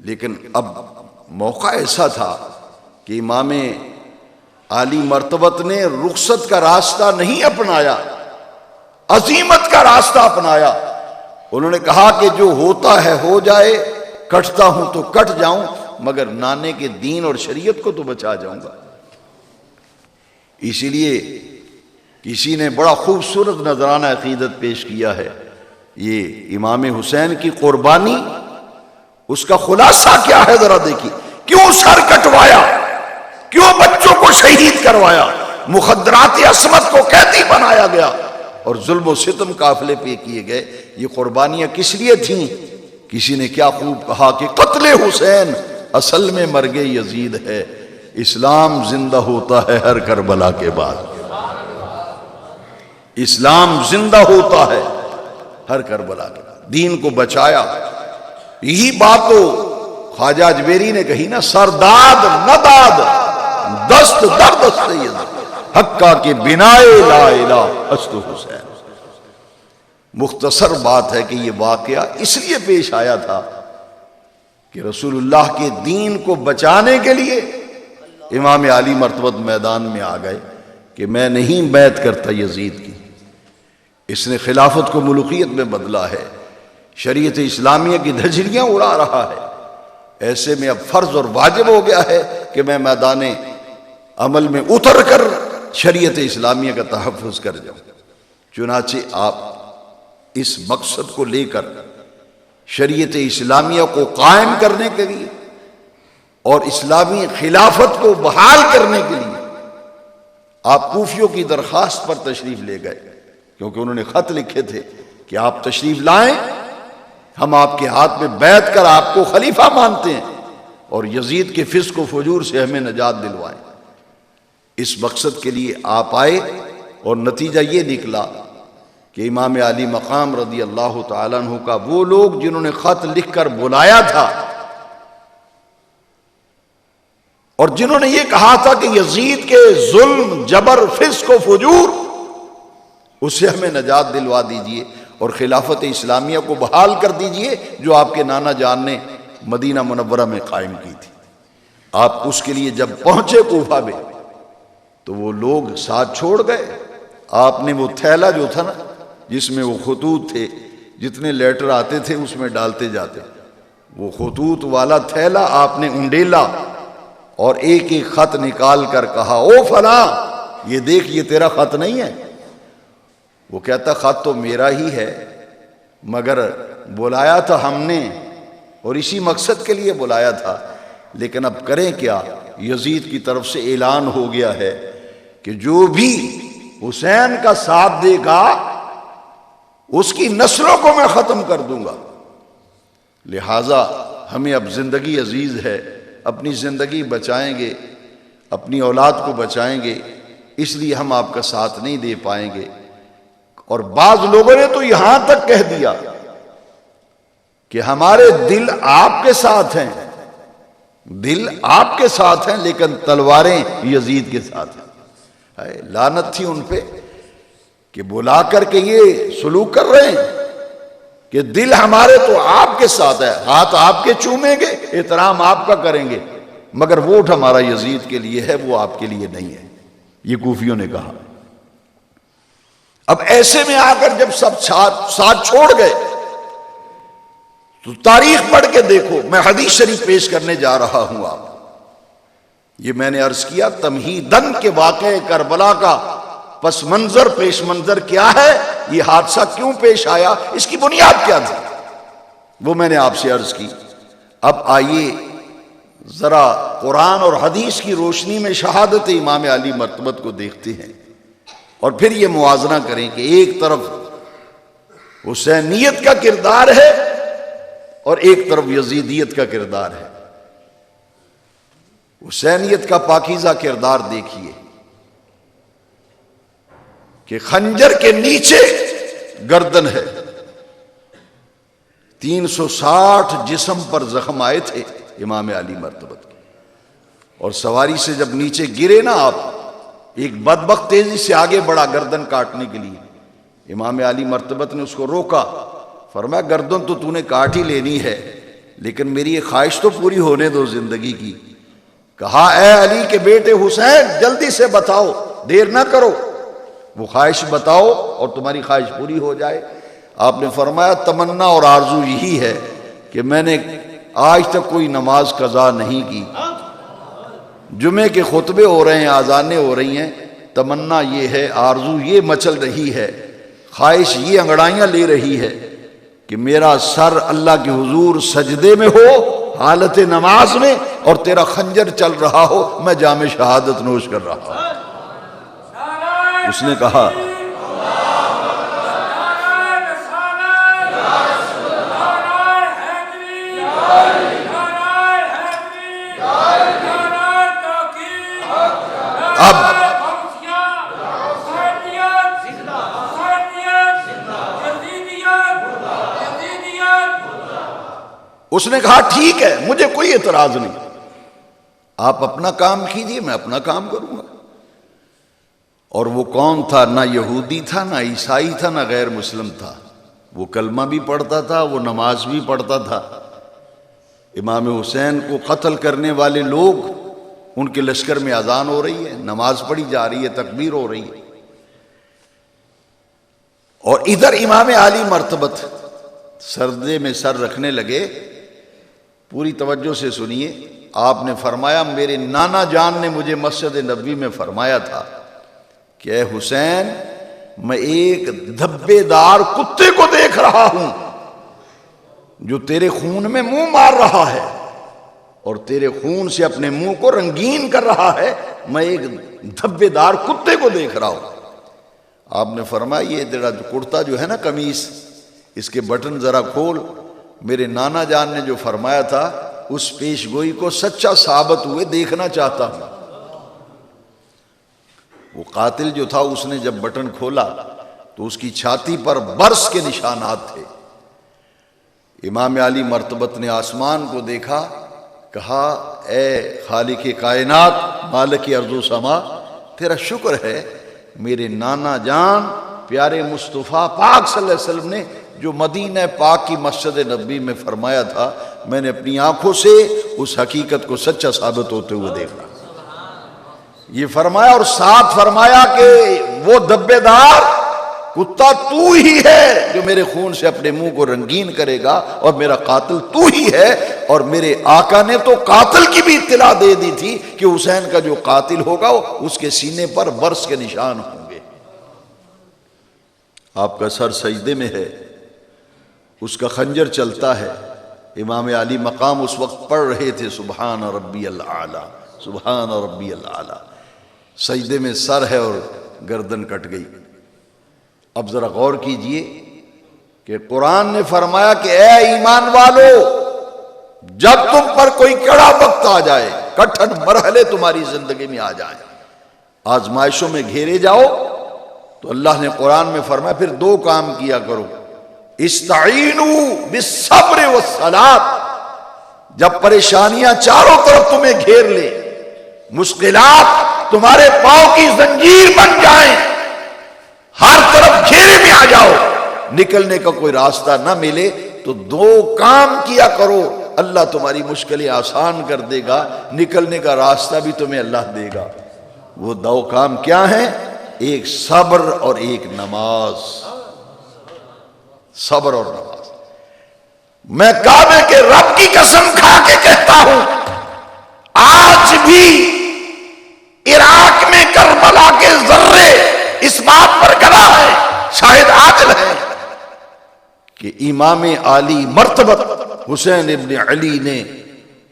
لیکن اب موقع ایسا تھا کہ امام علی مرتبت نے رخصت کا راستہ نہیں اپنایا، عزیمت کا راستہ اپنایا۔ انہوں نے کہا کہ جو ہوتا ہے ہو جائے، کٹتا ہوں تو کٹ جاؤں، مگر نانے کے دین اور شریعت کو تو بچا جاؤں گا۔ اسی لیے کسی نے بڑا خوبصورت نذرانہ عقیدت پیش کیا ہے، یہ امام حسین کی قربانی، اس کا خلاصہ کیا ہے ذرا دیکھیے۔ کیوں سر کٹوایا؟ کیوں بچوں کو شہید کروایا؟ مخدرات عصمت کو قیدی بنایا گیا؟ اور ظلم و ستم قافلے پہ کیے گئے۔ یہ قربانیاں کس لیے تھیں؟ کسی نے کیا خوب کہا کہ قتل حسین اصل میں مرگ یزید ہے، اسلام زندہ ہوتا ہے ہر کربلا کے بعد، اسلام زندہ ہوتا ہے ہر کربلا کے بعد، دین کو بچایا۔ یہی بات تو خواجہ اجمیری نے کہی نا، سرداد نداد دست در دست یزید حقا کے بنائے لا الہ است حسین۔ مختصر بات ہے کہ یہ واقعہ اس لیے پیش آیا تھا کہ رسول اللہ کے دین کو بچانے کے لیے امام علی مرتبت میدان میں آ گئے کہ میں نہیں بیعت کرتا یزید کی، اس نے خلافت کو ملوکیت میں بدلا ہے، شریعت اسلامیہ کی دھجریاں اڑا رہا ہے، ایسے میں اب فرض اور واجب ہو گیا ہے کہ میں میدان عمل میں اتر کر شریعت اسلامیہ کا تحفظ کر جاؤں۔ چنانچہ آپ اس مقصد کو لے کر شریعت اسلامیہ کو قائم کرنے کے لیے اور اسلامی خلافت کو بحال کرنے کے لیے آپ کوفیوں کی درخواست پر تشریف لے گئے، کیونکہ انہوں نے خط لکھے تھے کہ آپ تشریف لائیں، ہم آپ کے ہاتھ میں بیعت کر آپ کو خلیفہ مانتے ہیں اور یزید کے فسق و فجور سے ہمیں نجات دلوائیں۔ اس مقصد کے لیے آپ آئے اور نتیجہ یہ نکلا کہ امام علی مقام رضی اللہ تعالیٰ عنہ کا وہ لوگ جنہوں نے خط لکھ کر بلایا تھا اور جنہوں نے یہ کہا تھا کہ یزید کے ظلم، جبر، فسق و فجور اس سے ہمیں نجات دلوا دیجئے اور خلافت اسلامیہ کو بحال کر دیجئے جو آپ کے نانا جان نے مدینہ منورہ میں قائم کی تھی، آپ اس کے لیے جب پہنچے کوفہ میں تو وہ لوگ ساتھ چھوڑ گئے۔ آپ نے وہ تھیلا جو تھا نا جس میں وہ خطوط تھے، جتنے لیٹر آتے تھے اس میں ڈالتے جاتے، وہ خطوط والا تھیلا آپ نے انڈیلا اور ایک ایک خط نکال کر کہا، او فلاں یہ دیکھ، یہ تیرا خط نہیں ہے۔ وہ کہتا خط تو میرا ہی ہے، مگر بلایا تھا ہم نے اور اسی مقصد کے لیے بلایا تھا، لیکن اب کریں کیا؟ یزید کی طرف سے اعلان ہو گیا ہے کہ جو بھی حسین کا ساتھ دے گا اس کی نسلوں کو میں ختم کر دوں گا، لہٰذا ہمیں اب زندگی عزیز ہے، اپنی زندگی بچائیں گے، اپنی اولاد کو بچائیں گے، اس لیے ہم آپ کا ساتھ نہیں دے پائیں گے۔ اور بعض لوگوں نے تو یہاں تک کہہ دیا کہ ہمارے دل آپ کے ساتھ ہیں، دل آپ کے ساتھ ہیں لیکن تلواریں یزید کے ساتھ ہیں۔ لعنت تھی ان پہ کہ بلا کر کے یہ سلوک کر رہے ہیں کہ دل ہمارے تو آپ کے ساتھ ہے، ہاتھ آپ کے چومیں گے، احترام آپ کا کریں گے، مگر ووٹ ہمارا یزید کے لیے ہے، وہ آپ کے لیے نہیں ہے، یہ کوفیوں نے کہا۔ اب ایسے میں آ کر جب سب ساتھ چھوڑ گئے تو تاریخ پڑھ کے دیکھو، میں حدیث شریف پیش کرنے جا رہا ہوں، آپ یہ میں نے عرض کیا تمہیدن کے واقعے کربلا کا پس منظر، پیش منظر کیا ہے، یہ حادثہ کیوں پیش آیا، اس کی بنیاد کیا تھی، وہ میں نے آپ سے عرض کی۔ اب آئیے ذرا قرآن اور حدیث کی روشنی میں شہادت امام علی مرتبت کو دیکھتے ہیں اور پھر یہ موازنہ کریں کہ ایک طرف حسینیت کا کردار ہے اور ایک طرف یزیدیت کا کردار ہے۔ حسینیت کا پاکیزہ کردار دیکھیے کہ خنجر کے نیچے گردن ہے، 360 جسم پر زخم آئے تھے امام علی مرتبت کے، اور سواری سے جب نیچے گرے نا آپ، ایک بدبخت تیزی سے آگے بڑھا گردن کاٹنے کے لیے، امام علی مرتبت نے اس کو روکا، فرمایا گردن تو نے کاٹ ہی لینی ہے لیکن میری یہ خواہش تو پوری ہونے دو زندگی کی۔ کہا اے علی کے بیٹے حسین جلدی سے بتاؤ، دیر نہ کرو، وہ خواہش بتاؤ اور تمہاری خواہش پوری ہو جائے۔ آپ نے فرمایا تمنا اور آرزو یہی ہے کہ میں نے آج تک کوئی نماز قضا نہیں کی، جمعے کے خطبے ہو رہے ہیں، آذانیں ہو رہی ہیں، تمنا یہ ہے، آرزو یہ مچل رہی ہے، خواہش یہ انگڑائیاں لے رہی ہے کہ میرا سر اللہ کے حضور سجدے میں ہو حالت نماز میں اور تیرا خنجر چل رہا ہو، میں جام شہادت نوش کر رہا ہوں۔ اس نے کہا اس نے کہا ٹھیک ہے، مجھے کوئی اعتراض نہیں، آپ اپنا کام کیجئے، میں اپنا کام کروں گا۔ اور وہ کون تھا؟ نہ یہودی تھا، نہ عیسائی تھا، نہ غیر مسلم تھا، وہ کلمہ بھی پڑھتا تھا، وہ نماز بھی پڑھتا تھا۔ امام حسین کو قتل کرنے والے لوگ، ان کے لشکر میں اذان ہو رہی ہے، نماز پڑھی جا رہی ہے، تکبیر ہو رہی ہے، اور ادھر امام عالی مرتبت سردے میں سر رکھنے لگے۔ پوری توجہ سے سنیے، آپ نے فرمایا میرے نانا جان نے مجھے مسجد نبوی میں فرمایا تھا کہ اے حسین، میں ایک دھبے دار کتے کو دیکھ رہا ہوں جو تیرے خون میں منہ مار رہا ہے اور تیرے خون سے اپنے منہ کو رنگین کر رہا ہے، میں ایک دھبے دار کتے کو دیکھ رہا ہوں۔ آپ نے فرمایا یہ تیرا کرتا جو ہے نا قمیص، اس کے بٹن ذرا کھول۔ میرے نانا جان نے جو فرمایا تھا اس پیش گوئی کو سچا ثابت ہوئے دیکھنا چاہتا ہوں۔ وہ قاتل جو تھا اس نے جب بٹن کھولا تو اس کی چھاتی پر برس کے نشانات تھے۔ امام علی مرتبت نے آسمان کو دیکھا، کہا اے خالق کائنات، مالک ارض و سما، تیرا شکر ہے میرے نانا جان پیارے مصطفیٰ پاک صلی اللہ علیہ وسلم نے جو مدینہ پاک کی مسجد نبوی میں فرمایا تھا، میں نے اپنی آنکھوں سے اس حقیقت کو سچا ثابت ہوتے ہوئے دیکھا۔ یہ فرمایا اور ساتھ فرمایا کہ وہ دبے دار کتا تو ہی ہے جو میرے خون سے اپنے منہ کو رنگین کرے گا، اور میرا قاتل تو ہی ہے۔ اور میرے آقا نے تو قاتل کی بھی اطلاع دے دی تھی کہ حسین کا جو قاتل ہوگا اس کے سینے پر برس کے نشان ہوں گے۔ آپ کا سر سجدے میں ہے، اس کا خنجر چلتا ہے۔ امام علی مقام اس وقت پڑھ رہے تھے سبحان ربی الاعلیٰ، سبحان ربی الاعلیٰ، سجدے میں سر ہے اور گردن کٹ گئی۔ اب ذرا غور کیجئے کہ قرآن نے فرمایا کہ اے ایمان والو، جب تم پر کوئی کڑا وقت آ جائے، کٹھن مرحلے تمہاری زندگی میں آ جائیں، آزمائشوں میں گھیرے جاؤ، تو اللہ نے قرآن میں فرمایا پھر دو کام کیا کرو، استعینوا بالصبر والصلاۃ۔ جب پریشانیاں چاروں طرف تمہیں گھیر لے، مشکلات تمہارے پاؤں کی زنجیر بن جائیں، ہر طرف گھیرے میں آ جاؤ، نکلنے کا کوئی راستہ نہ ملے، تو دو کام کیا کرو، اللہ تمہاری مشکلیں آسان کر دے گا، نکلنے کا راستہ بھی تمہیں اللہ دے گا۔ وہ دو کام کیا ہیں؟ ایک صبر اور ایک نماز۔ صبر اور نماز۔ میں کعبے کے رب کی قسم کھا کے کہتا ہوں، آج بھی عراق میں کربلا کے ذرے اس بات پر گواہ ہے، شاہد عادل ہے، کہ امام علی مرتبت حسین ابن علی نے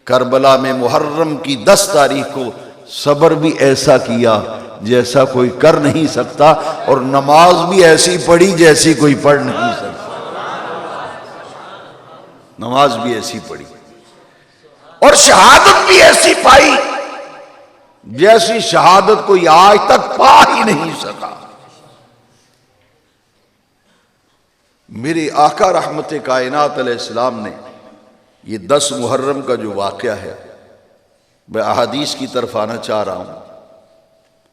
کربلا میں محرم کی 10 تاریخ کو صبر بھی ایسا کیا جیسا کوئی کر نہیں سکتا، اور نماز بھی ایسی پڑھی جیسی کوئی پڑھ نہیں سکتا۔ نماز بھی ایسی پڑھی اور شہادت بھی ایسی پائی جیسی شہادت کوئی آج تک پا ہی نہیں سکا۔ میرے آقا رحمت کائنات علیہ السلام نے یہ 10 محرم کا جو واقعہ ہے، میں احادیث کی طرف آنا چاہ رہا ہوں،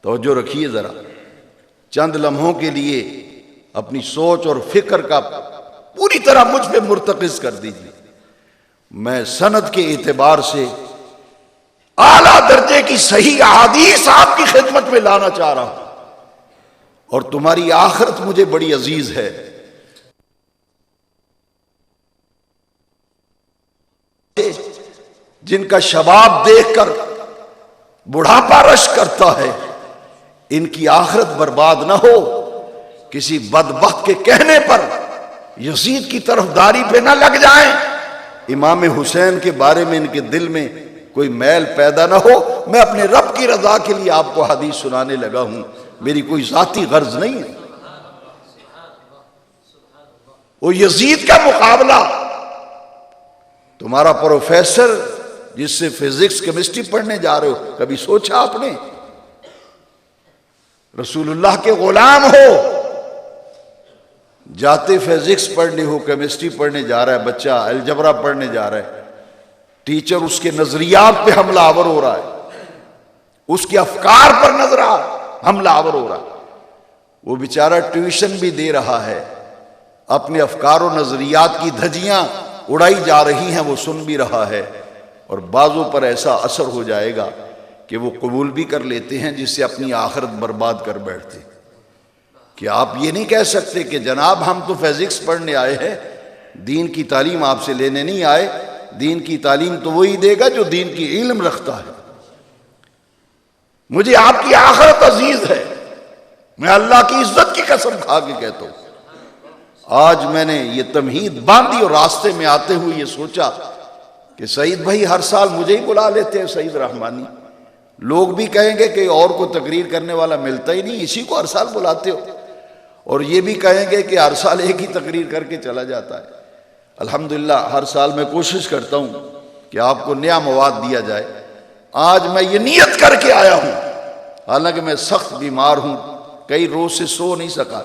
توجہ رکھیے ذرا، چند لمحوں کے لیے اپنی سوچ اور فکر کا پوری طرح مجھ پہ مرتکز کر دیجیے۔ میں سند کے اعتبار سے اعلیٰ درجے کی صحیح احادیث آپ کی خدمت میں لانا چاہ رہا ہوں، اور تمہاری آخرت مجھے بڑی عزیز ہے۔ جن کا شباب دیکھ کر بڑھاپا رش کرتا ہے، ان کی آخرت برباد نہ ہو، کسی بدبخت کے کہنے پر یزید کی طرف داری پہ نہ لگ جائیں، امام حسین کے بارے میں ان کے دل میں کوئی میل پیدا نہ ہو۔ میں اپنے رب کی رضا کے لیے آپ کو حدیث سنانے لگا ہوں، میری کوئی ذاتی غرض نہیں ہے۔ وہ یزید کا مقابلہ تمہارا پروفیسر جس سے فزکس کیمسٹری پڑھنے جا رہے ہو، کبھی سوچا آپ نے؟ رسول اللہ کے غلام ہو، جاتے فزکس پڑھنے ہو، کیمسٹری پڑھنے جا رہا ہے بچہ، الجبرا پڑھنے جا رہا ہے، ٹیچر اس کے نظریات پہ حملہ آور ہو رہا ہے، اس کے افکار پر حملہ آور ہو رہا ہے، وہ بیچارہ ٹیوشن بھی دے رہا ہے، اپنے افکار و نظریات کی دھجیاں اڑائی جا رہی ہیں، وہ سن بھی رہا ہے، اور بعضوں پر ایسا اثر ہو جائے گا کہ وہ قبول بھی کر لیتے ہیں، جس سے اپنی آخرت برباد کر بیٹھتے۔ کہ آپ یہ نہیں کہہ سکتے کہ جناب ہم تو فزکس پڑھنے آئے ہیں، دین کی تعلیم آپ سے لینے نہیں آئے، دین کی تعلیم تو وہی دے گا جو دین کی علم رکھتا ہے۔ مجھے آپ کی آخرت عزیز ہے، میں اللہ کی عزت کی قسم کھا کے کہتا ہوں۔ آج میں نے یہ تمہید باندھی اور راستے میں آتے ہوئے یہ سوچا کہ سعید بھائی ہر سال مجھے ہی بلا لیتے ہیں، سعید رحمانی، لوگ بھی کہیں گے کہ اور کو تقریر کرنے والا ملتا ہی نہیں، اسی کو ہر سال بلاتے ہو، اور یہ بھی کہیں گے کہ ہر سال ایک ہی تقریر کر کے چلا جاتا ہے۔ الحمدللہ ہر سال میں کوشش کرتا ہوں کہ آپ کو نیا مواد دیا جائے۔ آج میں یہ نیت کر کے آیا ہوں، حالانکہ میں سخت بیمار ہوں، کئی روز سے سو نہیں سکا،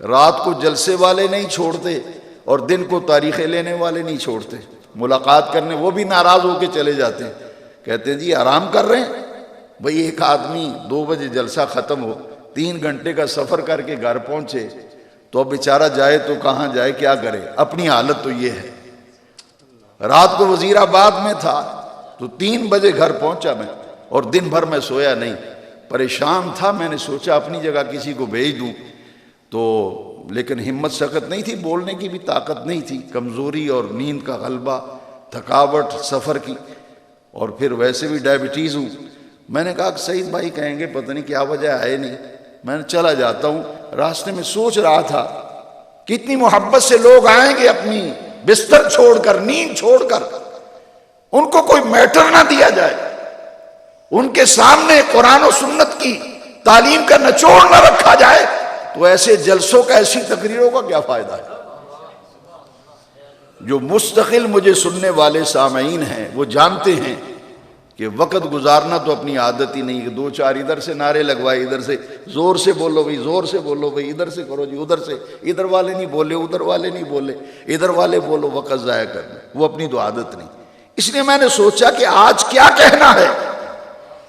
رات کو جلسے والے نہیں چھوڑتے اور دن کو تاریخیں لینے والے نہیں چھوڑتے، ملاقات کرنے وہ بھی ناراض ہو کے چلے جاتے ہیں، کہتے ہیں جی آرام کر رہے ہیں۔ بھئی ایک آدمی 2 بجے جلسہ ختم ہو، 3 گھنٹے کا سفر کر کے گھر پہنچے تو اب بیچارہ جائے تو کہاں جائے، کیا کرے؟ اپنی حالت تو یہ ہے۔ رات کو وزیر آباد میں تھا تو 3 بجے گھر پہنچا میں، اور دن بھر میں سویا نہیں، پریشان تھا۔ میں نے سوچا اپنی جگہ کسی کو بھیج دوں تو، لیکن ہمت سخت نہیں تھی، بولنے کی بھی طاقت نہیں تھی، کمزوری اور نیند کا غلبہ، تھکاوٹ سفر کی، اور پھر ویسے بھی ڈائبٹیز ہوں۔ میں نے کہا کہ سعید بھائی کہیں گے پتہ نہیں کیا وجہ آئے نہیں، میں نے چلا جاتا ہوں۔ راستے میں سوچ رہا تھا کتنی محبت سے لوگ آئیں گے اپنی بستر چھوڑ کر، نیند چھوڑ کر، ان کو کوئی میٹر نہ دیا جائے، ان کے سامنے قرآن و سنت کی تعلیم کا نچوڑ نہ رکھا جائے، تو ایسے جلسوں کا، ایسی تقریروں کا کیا فائدہ ہے؟ جو مستقل مجھے سننے والے سامعین ہیں وہ جانتے ہیں کہ وقت گزارنا تو اپنی عادت ہی نہیں، کہ 2-4 ادھر سے نعرے لگوائے، ادھر سے زور سے بولو بھئی، زور سے بولو بھئی، ادھر سے کرو جی، ادھر سے، ادھر والے نہیں بولے، ادھر والے نہیں بولے، ادھر والے بولو، وقت ضائع کرنا، وہ اپنی تو عادت نہیں۔ اس لیے میں نے سوچا کہ آج کیا کہنا ہے،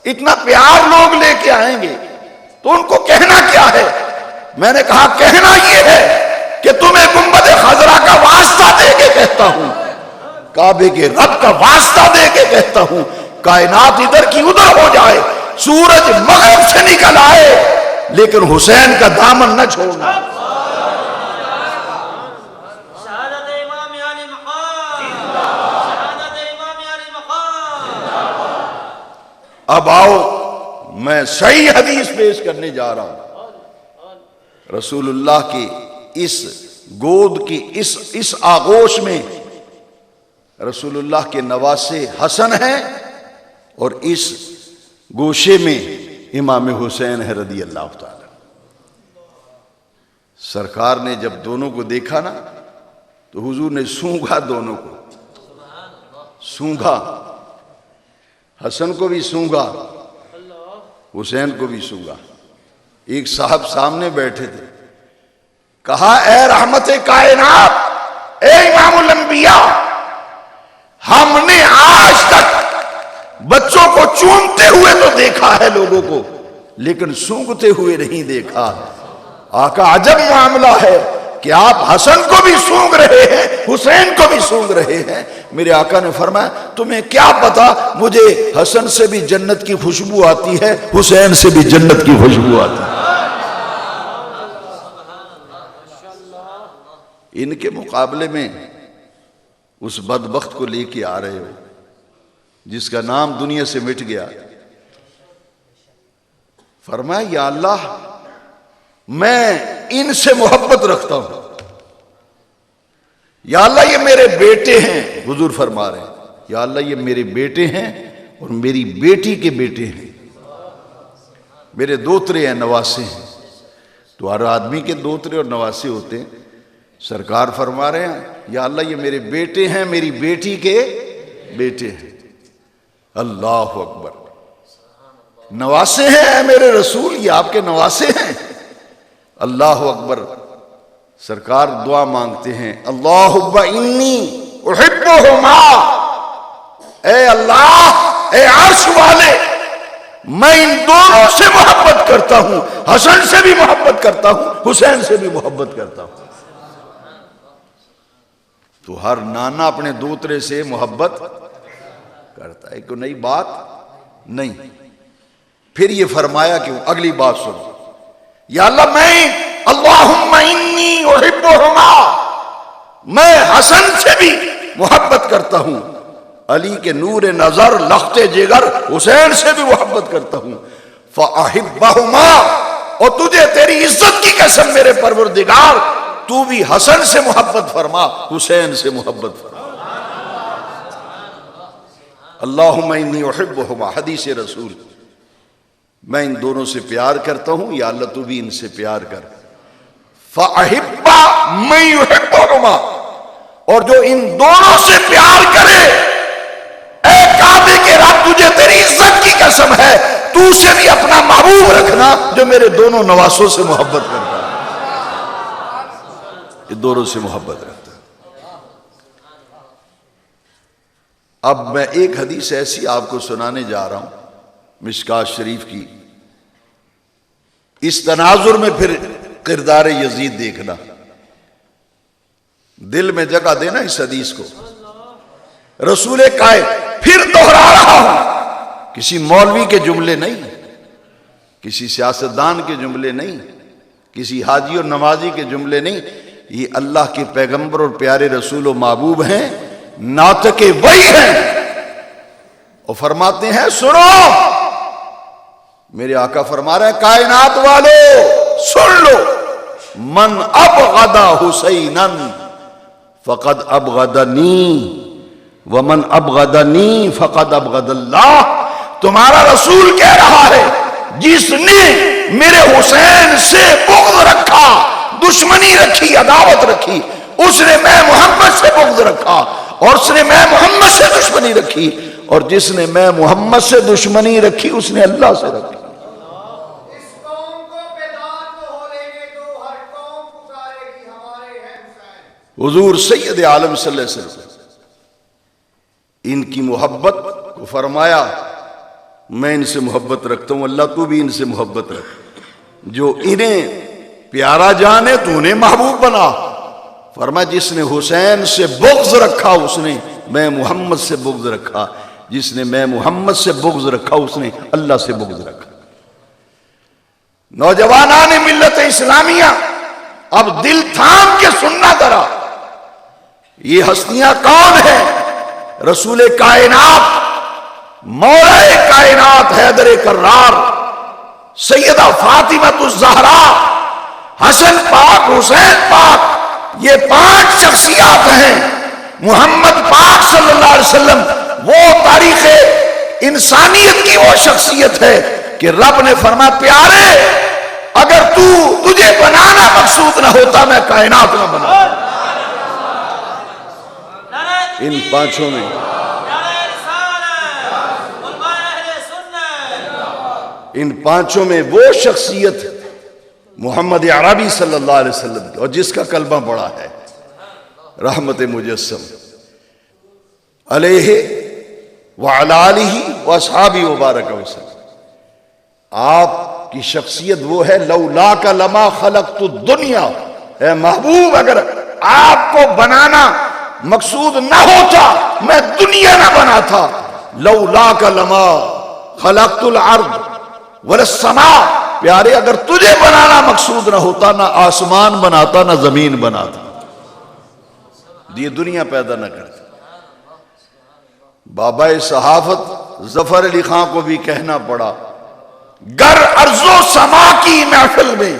اتنا پیار لوگ لے کے آئیں گے تو ان کو کہنا کیا ہے؟ میں نے کہا کہنا یہ ہے کہ تمہیں گنبد خضرا کا واسطہ دے کے کہتا ہوں، کعبے کے رب کا واسطہ دے کے کہتا ہوں، کائنات ادھر کی ادھر ہو جائے، سورج مغرب سے نکل آئے، لیکن حسین کا دامن نہ چھوڑنا۔ شہادت امام علی مقام، شہادت امام علی مقام۔ اب آؤ میں صحیح حدیث پیش کرنے جا رہا ہوں۔ رسول اللہ کی اس گود کی اس آغوش میں رسول اللہ کے نواسے حسن ہیں، اور اس گوشے میں امام حسین ہے رضی اللہ تعالی۔ سرکار نے جب دونوں کو دیکھا نا تو حضور نے سونگھا، دونوں کو سونگھا، حسن کو بھی سونگھا، حسین کو بھی سونگھا۔ ایک صاحب سامنے بیٹھے تھے، کہا اے رحمت کائنات، اے امام الانبیاء، ہم نے آج تک بچوں کو چومتے ہوئے تو دیکھا ہے لوگوں کو، لیکن سونگتے ہوئے نہیں دیکھا۔ آقا عجب معاملہ ہے کہ آپ حسن کو بھی سونگ رہے ہیں، حسین کو بھی سونگ رہے ہیں۔ میرے آقا نے فرمایا تمہیں کیا پتا، مجھے حسن سے بھی جنت کی خوشبو آتی ہے، حسین سے بھی جنت کی خوشبو آتی ہے۔ ان کے مقابلے میں اس بدبخت کو لے کے آ رہے ہو جس کا نام دنیا سے مٹ گیا۔ فرمایا یا اللہ میں ان سے محبت رکھتا ہوں، یا اللہ یہ میرے بیٹے ہیں۔ حضور فرما رہے ہیں یا اللہ یہ میرے بیٹے ہیں اور میری بیٹی کے بیٹے ہیں، میرے دوترے ہیں، نواسے ہیں۔ تو ہر آدمی کے دوترے اور نواسے ہوتے ہیں۔ سرکار فرما رہے ہیں یا اللہ یہ میرے بیٹے ہیں، میری بیٹی کے بیٹے ہیں۔ اللہ اکبر، نواسے ہیں اے میرے رسول، یہ آپ کے نواسے ہیں۔ اللہ اکبر۔ سرکار دعا مانگتے ہیں اللہم انی احبہما اے اللہ، اے عرش والے، میں ان دونوں سے محبت کرتا ہوں، حسن سے بھی محبت کرتا ہوں، حسین سے بھی محبت کرتا ہوں۔ تو ہر نانا اپنے دوترے سے محبت کرتا ہے، کوئی نئی بات نہیں۔ پھر یہ فرمایا کہ اگلی بات سنو، یا اللہ میں اللہم انی احبہما، میں حسن سے بھی محبت کرتا ہوں، علی کے نور نظر لخت جگر حسین سے بھی محبت کرتا ہوں، فاحبہما، اور تجھے تیری عزت کی قسم میرے پروردگار تو بھی حسن سے محبت فرما، حسین سے محبت فرما۔ اللہم انی احبہما، حدیث رسول، میں ان دونوں سے پیار کرتا ہوں، یا اللہ تو بھی ان سے پیار کر۔ فاحبا من یحبہما، اور جو ان دونوں سے پیار کرے، اے کعبے کے رب تجھے تیری عزت کی قسم ہے تو اسے بھی اپنا محبوب رکھنا جو میرے دونوں نواسوں سے محبت کرتا ہے، یہ دونوں سے محبت رکھتا ہے۔ اب میں ایک حدیث ایسی آپ کو سنانے جا رہا ہوں مشکات شریف کی، اس تناظر میں پھر کردار یزید دیکھنا، دل میں جگہ دینا اس حدیث کو۔ رسول قائد، پھر دوہرا رہا ہوں، کسی مولوی کے جملے نہیں، کسی سیاستدان کے جملے نہیں، کسی حاجی اور نمازی کے جملے نہیں، یہ اللہ کے پیغمبر اور پیارے رسول و محبوب ہیں، ناطق وحی ہیں، اور فرماتے ہیں سنو، میرے آقا فرما رہے ہیں کائنات والو سن لو، من ابغض حسینا فقد ابغضنی ومن ابغضنی فقد ابغض اللہ۔ تمہارا رسول کہہ رہا ہے جس نے میرے حسین سے بغض رکھا، دشمنی رکھی، عداوت رکھی، اس نے میں محمد سے بغض رکھا، اور اس نے میں محمد سے دشمنی رکھی، اور جس نے میں محمد سے دشمنی رکھی اس نے اللہ سے رکھی۔ اس قوم کو بیدار تو ہو لینے دو، ہر قوم پکارے گی ہمارے ہیں حسین۔ حضور سید عالم صلی اللہ علیہ وسلم ان کی محبت کو فرمایا میں ان سے محبت رکھتا ہوں، اللہ تو بھی ان سے محبت رکھ، جو انہیں پیارا جانے تو انہیں محبوب بنا۔ فرمایا جس نے حسین سے بغض رکھا اس نے میں محمد سے بغض رکھا، جس نے میں محمد سے بغض رکھا اس نے اللہ سے بغض رکھا۔ نوجوانان ملت اسلامیہ اب دل تھام کے سننا ذرا، یہ ہستیاں کون ہیں؟ رسول کائنات، مولا کائنات حیدر کرار، سیدہ فاطمہ الزہرا، حسن پاک، حسین پاک، یہ 5 شخصیات ہیں۔ محمد پاک صلی اللہ علیہ وسلم وہ تاریخ انسانیت کی وہ شخصیت ہے کہ رب نے فرمایا پیارے اگر تجھے بنانا مقصود نہ ہوتا میں کائنات نہ بناتا۔ ان 5 میں ان 5 میں وہ شخصیت محمد عربی صلی اللہ علیہ وسلم کی، اور جس کا کلمہ بڑا ہے رحمت مجسم علیہ وعلی آلہ واصحابہ وبارک وسلم، آپ کی شخصیت وہ ہے لولاک لما خلقت الدنیا، اے محبوب اگر آپ کو بنانا مقصود نہ ہوتا میں دنیا نہ بناتا، لولاک لما خلقت الارض ولا السماء، پیارے اگر تجھے بنانا مقصود نہ ہوتا نہ آسمان بناتا نہ زمین بناتا، یہ دنیا پیدا نہ کرتا۔ بابا صحافت ظفر علی خان کو بھی کہنا پڑا گر ارض و سما کی محفل میں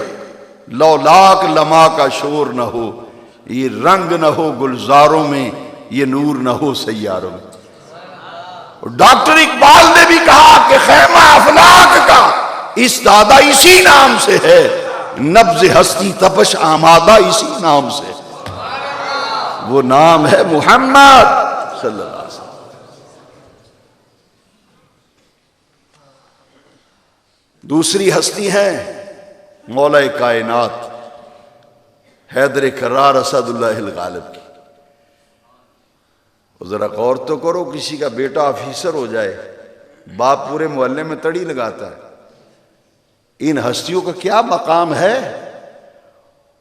لولاک لما کا شور نہ ہو، یہ رنگ نہ ہو گلزاروں میں، یہ نور نہ ہو سیاروں میں۔ ڈاکٹر اقبال نے بھی کہا کہ خیمہ افلاک کا استادہ اسی نام سے ہے، نبض ہستی تپش آمادہ اسی نام سے، وہ نام ہے محمد صلی اللہ علیہ وسلم۔ دوسری ہستی ہے مولا کائنات حیدر کرار اسد اللہ الغالب کی، ذرا غور تو کرو، کسی کا بیٹا آفیسر ہو جائے، باپ پورے محلے میں تڑی لگاتا ہے، ان ہستیوں کا کیا مقام ہے؟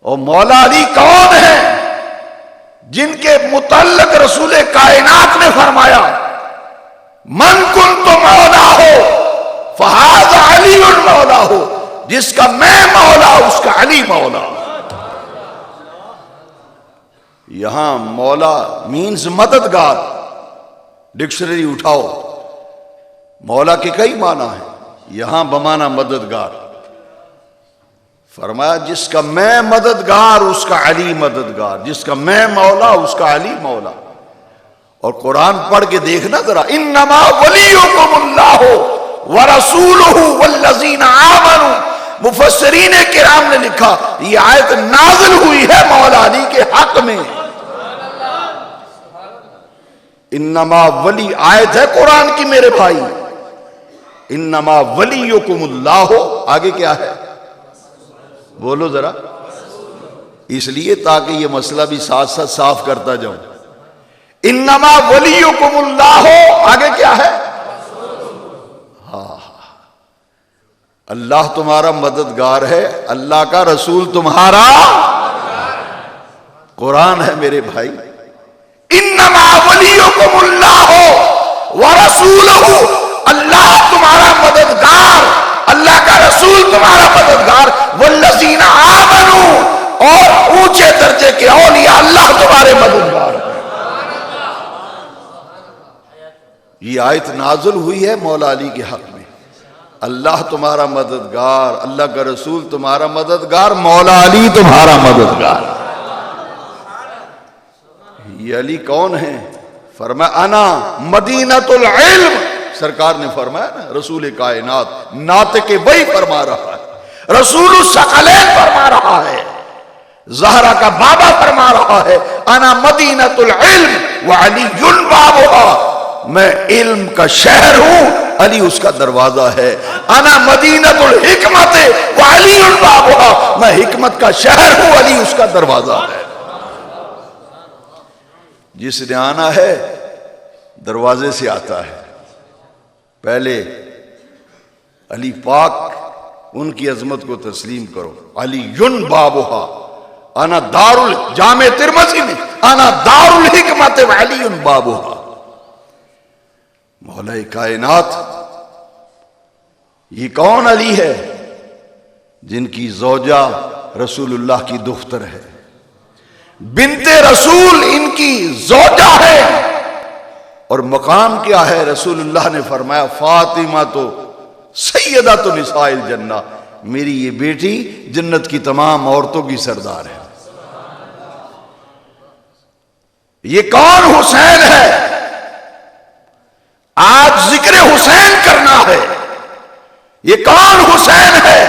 اور مولا علی کون ہے جن کے متعلق رسول کائنات نے فرمایا من کنت مولا ہو فہذا علی مولا ہو، جس کا میں مولا اس کا علی مولا۔ یہاں مولا مینز مددگار، ڈکشنری اٹھاؤ، مولا کے کئی معنی ہیں، یہاں بمانا مددگار فرمایا جس کا میں مددگار اس کا علی مددگار، جس کا میں مولا اس کا علی مولا۔ اور قرآن پڑھ کے دیکھنا ذرا، انما ولیکم اللہ ورسولہ والذین آمنوا، مفسرین کرام نے لکھا یہ آیت نازل ہوئی ہے مولا علی کے حق میں۔ انما ولی آیت ہے قرآن کی میرے بھائی، انما ولیکم اللہ، آگے کیا ہے بولو ذرا، اس لیے تاکہ یہ مسئلہ بھی ساتھ ساتھ صاف کرتا جاؤں۔ انما ولیکم اللہ، آگے کیا ہے؟ اللہ تمہارا مددگار ہے، اللہ کا رسول تمہارا قرآن ہے میرے بھائی۔ انما ولیکم اللہ ورسولہ، اللہ تمہارا مددگار، اللہ کا رسول تمہارا مددگار، والذین آمنوا، اور اونچے درجے کے اولیاء اللہ تمہارے مددگار۔ یہ آیت نازل ہوئی ہے مولا علی کے حق میں، اللہ تمہارا مددگار، اللہ کا رسول تمہارا مددگار، مولا علی تمہارا مددگار۔ یہ علی کون ہے؟ فرمایا انا مدینۃ العلم، سرکار نے فرمایا نا، رسول کائنات ناطق وحی فرما رہا ہے، رسول الثقلین فرما رہا ہے، زہرا کا بابا فرما رہا ہے انا مدینۃ العلم وعلی بابها، میں علم کا شہر ہوں، علی اس کا دروازہ ہے۔ انا مدینۃ الحکمت وعلی بابها، میں حکمت کا شہر ہوں، علی اس کا دروازہ ہے۔ جس نے آنا ہے دروازے سے آتا ہے، پہلے علی پاک ان کی عظمت کو تسلیم کرو۔ علی بابها، انا دار جامع ترمذی میں انا دار الحکمت وعلی بابها، مولا کائنات۔ یہ کون علی ہے؟ جن کی زوجہ رسول اللہ کی دختر ہے، بنت رسول ان کی زوجہ ہے، اور مقام کیا ہے؟ رسول اللہ نے فرمایا فاطمہ تو سیدۃ نساء الجنہ، میری یہ بیٹی جنت کی تمام عورتوں کی سردار ہے۔ یہ کون حسین ہے؟ آج ذکر حسین کرنا ہے۔ یہ کون حسین ہے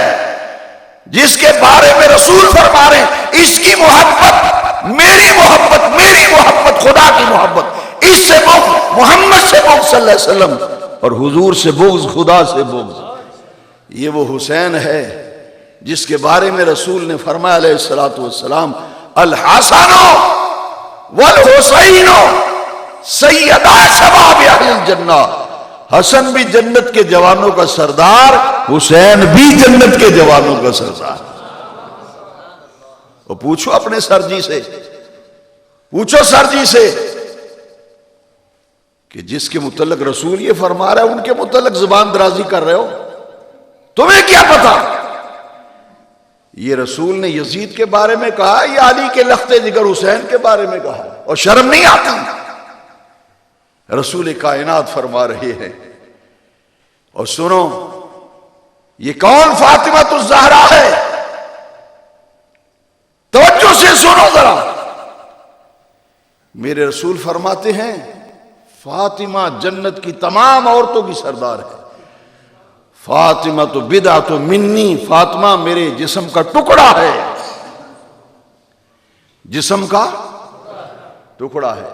جس کے بارے میں رسول فرما رہے ہیں اس کی محبت میری محبت خدا کی محبت، اس سے بغض محمد سے بغض صلی اللہ علیہ وسلم، اور حضور سے بغض خدا سے بغض۔ یہ وہ حسین ہے جس کے بارے میں رسول نے فرمایا علیہ السلام الحسن والحسین سیدا شباب اہل الجنہ، حسن بھی جنت کے جوانوں کا سردار، حسین بھی جنت کے جوانوں کا سردار۔ اور پوچھو اپنے سر جی سے، پوچھو سر جی سے کہ جس کے متعلق رسول یہ فرما رہا ہے ان کے متعلق زبان درازی کر رہے ہو، تمہیں کیا پتا؟ یہ رسول نے یزید کے بارے میں کہا، یہ علی کے لخت جگر حسین کے بارے میں کہا، اور شرم نہیں آتی؟ رسول کائنات فرما رہے ہیں۔ اور سنو، یہ کون فاطمہ الزہرا ہے؟ توجہ سے سنو ذرا، میرے رسول فرماتے ہیں فاطمہ جنت کی تمام عورتوں کی سردار ہے۔ فاطمہ تو بدعۃ منی، فاطمہ میرے جسم کا ٹکڑا ہے، جسم کا ٹکڑا ہے۔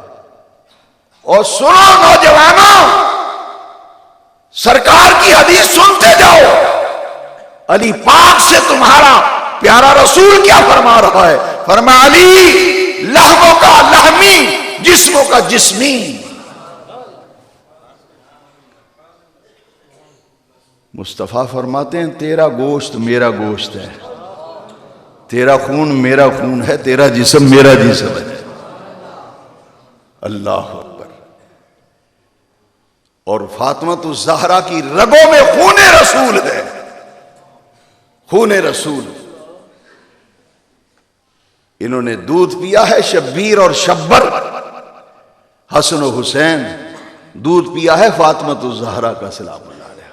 اور سنو نوجوانوں، سرکار کی حدیث سنتے جاؤ، علی پاک سے تمہارا پیارا رسول کیا فرما رہا ہے؟ فرما علی لہموں کا لہمی، جسموں کا جسمی۔ مصطفیٰ فرماتے ہیں تیرا گوشت میرا گوشت ہے، تیرا خون میرا خون ہے، تیرا جسم میرا جسم ہے۔ اللہ اکبر۔ اور فاطمہ الزہرا کی رگوں میں خون رسول ہے، خون رسول۔ انہوں نے دودھ پیا ہے شبیر اور شبر، حسن و حسین، دودھ پیا ہے فاطمہ الزہرا کا سلام اللہ علیہ،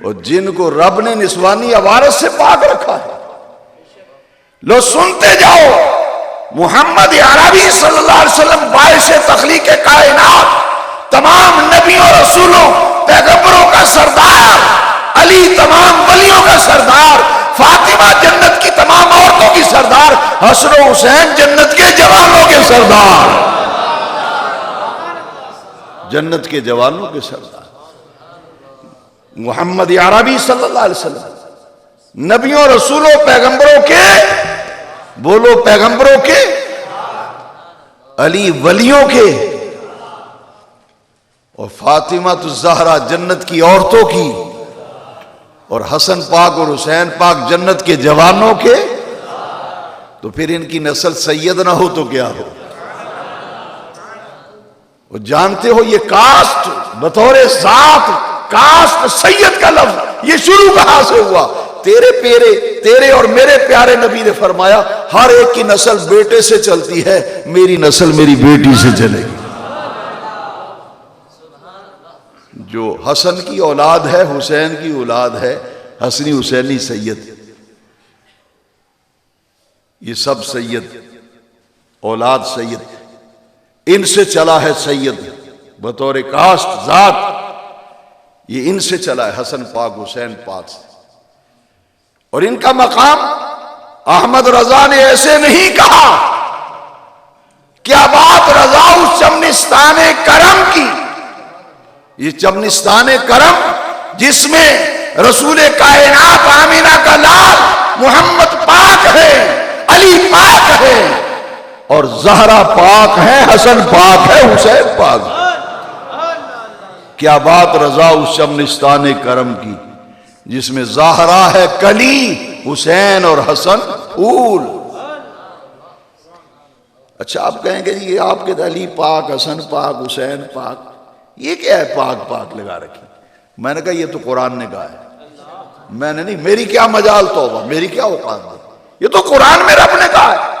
اور جن کو رب نے نسوانی عوارض سے پاک رکھا ہے۔ لو سنتے جاؤ، محمد عربی صلی اللہ علیہ وسلم باعث تخلیق کائنات، تمام نبیوں رسولوں پیغمبروں کا سردار، علی تمام ولیوں کا سردار، فاطمہ جنت کی تمام عورتوں کی سردار، حسن و حسین جنت کے جوانوں کے سردار، جنت کے جوانوں کے سردار۔ محمد عربی صلی اللہ علیہ وسلم نبیوں رسولوں پیغمبروں کے، بولو پیغمبروں کے، علی ولیوں کے، اور فاطمہ الزہرا جنت کی عورتوں کی، اور حسن پاک اور حسین پاک جنت کے جوانوں کے۔ تو پھر ان کی نسل سید نہ ہو تو کیا ہو؟ وہ جانتے ہو یہ کاسٹ بطور ذات، کاسٹ سید کا لفظ یہ شروع کہاں سے ہوا؟ تیرے اور میرے پیارے نبی نے فرمایا ہر ایک کی نسل بیٹے سے چلتی ہے، میری نسل میری بیٹی سے چلے گی۔ جو حسن کی اولاد ہے، حسین کی اولاد ہے، حسنی حسینی سید، یہ سب سید، اولاد سید، ان سے چلا ہے سید بطور کاسٹ ذات، یہ ان سے چلا ہے، حسن پاک حسین پاک سے۔ اور ان کا مقام احمد رضا نے ایسے نہیں کہا، کیا بات رضا اس چمنستان کرم کی، یہ چمنستان کرم جس میں رسول کائنات آمینہ کا لال محمد پاک ہے، علی پاک ہے، اور زہرا پاک ہے، حسن پاک ہے، حسین پاک ہے۔ کیا بات رضا اس شمنستان کرم کی جس میں زہرا ہے کلی، حسین اور حسن پھول۔ اچھا آپ کہیں گے یہ آپ کے علی پاک، حسن پاک، حسین پاک، یہ کیا ہے پاک پاک لگا رکھی؟ میں نے کہا یہ تو قرآن نے کہا ہے، میں نے نہیں، میری کیا مجال توبہ، میری کیا اوقات ہے، یہ تو قرآن میں رب نے کہا ہے،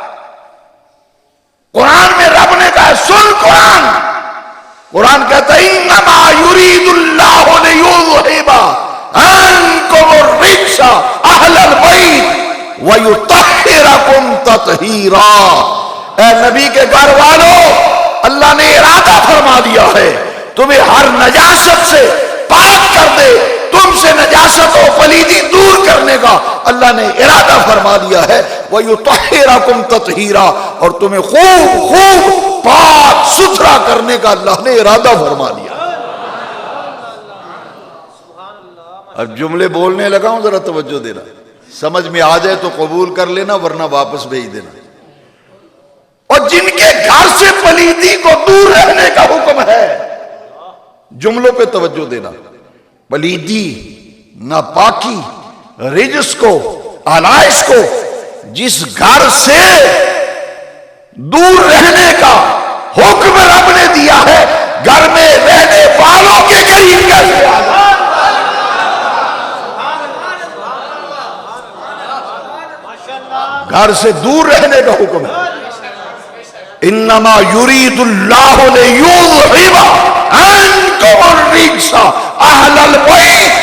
قرآن میں رب نے کہا ہے۔ سن قرآن، قرآن کہتا ہے انما یرید اللہ لیذھب عنکم الرجس اہل البیت ویطہرکم تطہیرا۔ اے نبی کے گھر والوں، اللہ نے ارادہ فرما دیا ہے تمہیں ہر نجاست سے پاک کر دے، تم سے نجاست و پلیدی دور کرنے کا اللہ نے ارادہ فرما دیا ہے۔ وَيُطَهِّرَكُمْ تَطْهِيرًا، اور تمہیں خوب خوب پاک ستھرا کرنے کا اللہ نے ارادہ فرما دیا۔ اب جملے بولنے لگا ہوں، ذرا توجہ دینا، سمجھ میں آ جائے تو قبول کر لینا ورنہ واپس بھیج دینا۔ اور جن کے گھر سے پلیدی کو دور رہنے کا حکم ہے، جملوں پہ توجہ دینا، پلیدی، ناپاکی، رجس کو، آلائش کو جس گھر سے دور رہنے کا حکم رب نے دیا ہے، گھر میں رہنے والوں کے قریب کیسے آ جائے؟ گھر سے دور رہنے کا حکم ہے۔ انما یرید اللہ لیذھب عنکم الرجس اہل البیت،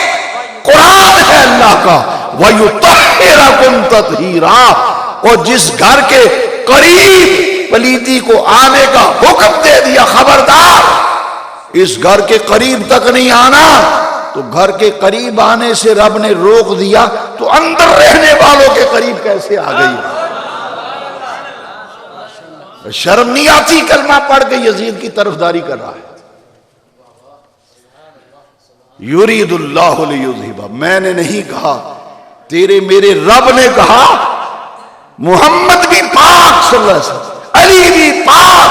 قرآن ہے اللہ کا، ویطہرکم تطہیرا، اور جس گھر کے قریب پلیتی کو آنے کا حکم دے دیا، خبردار اس گھر کے قریب تک نہیں آنا، تو گھر کے قریب آنے سے رب نے روک دیا، تو اندر رہنے والوں کے قریب کیسے آ گئی؟ شرم نہیں آتی کلمہ پڑھ کے یزید کی طرفداری کر رہا ہے۔ یرید اللہ لیذھب، میں نے نہیں کہا، تیرے میرے رب نے کہا، محمد بھی پاک صلی اللہ علیہ وسلم، علی بھی پاک،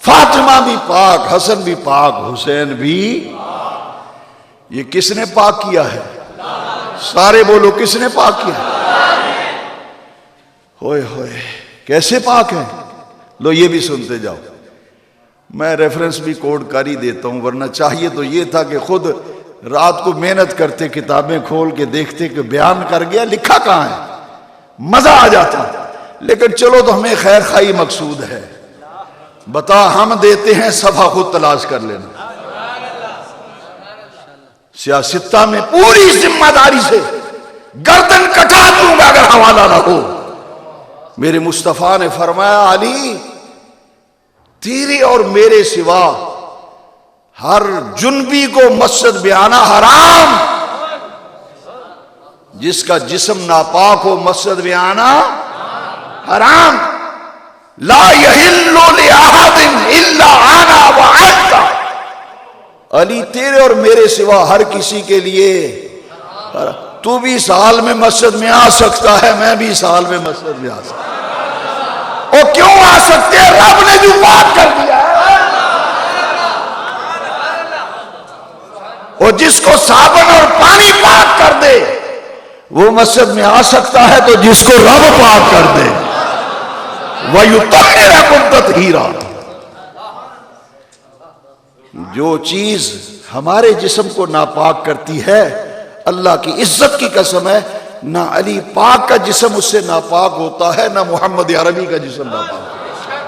فاطمہ بھی پاک، حسن بھی پاک، حسین بھی، یہ کس نے پاک کیا ہے؟ سارے بولو کس نے پاک کیا؟ ہوئے ہوئے کیسے پاک ہیں؟ لو یہ بھی سنتے جاؤ. میں ریفرنس بھی کوڈ کر ہی دیتا ہوں، ورنہ چاہیے تو یہ تھا کہ خود رات کو محنت کرتے، کتابیں کھول کے دیکھتے کہ بیان کر گیا، لکھا کہاں ہے، مزہ آ جاتا. لیکن چلو تو ہمیں خیر خواہی مقصود ہے، بتا ہم دیتے ہیں، صفحہ خود تلاش کر لینا. سیاستہ میں پوری ذمہ داری سے گردن کٹا دوں گا اگر حوالہ نہ ہو. میرے مصطفیٰ نے فرمایا علی تیرے اور میرے سوا ہر جنبی کو مسجد میں آنا حرام، جس کا جسم ناپاک ہو مسجد میں آنا حرام. لا یحل لأحد الا انا وانت. علی تیرے اور میرے سوا ہر کسی کے لیے، تو بھی سال میں مسجد میں آ سکتا ہے، میں بھی سال میں مسجد میں آ سکتا ہوں. اور کیوں آ سکتے ہیں؟ رب نے جو پاک کر دیا ہے. اور جس کو صابن اور پانی پاک کر دے وہ مسجد میں آ سکتا ہے، تو جس کو رب پاک کر دے وَيُطَهِّرَكُمْ تَطْهِيرًا. جو چیز ہمارے جسم کو ناپاک کرتی ہے، اللہ کی عزت کی قسم ہے، نہ علی پاک کا جسم اس سے ناپاک ہوتا ہے، نہ محمد عربی کا جسم ناپاک ہوتا ہے.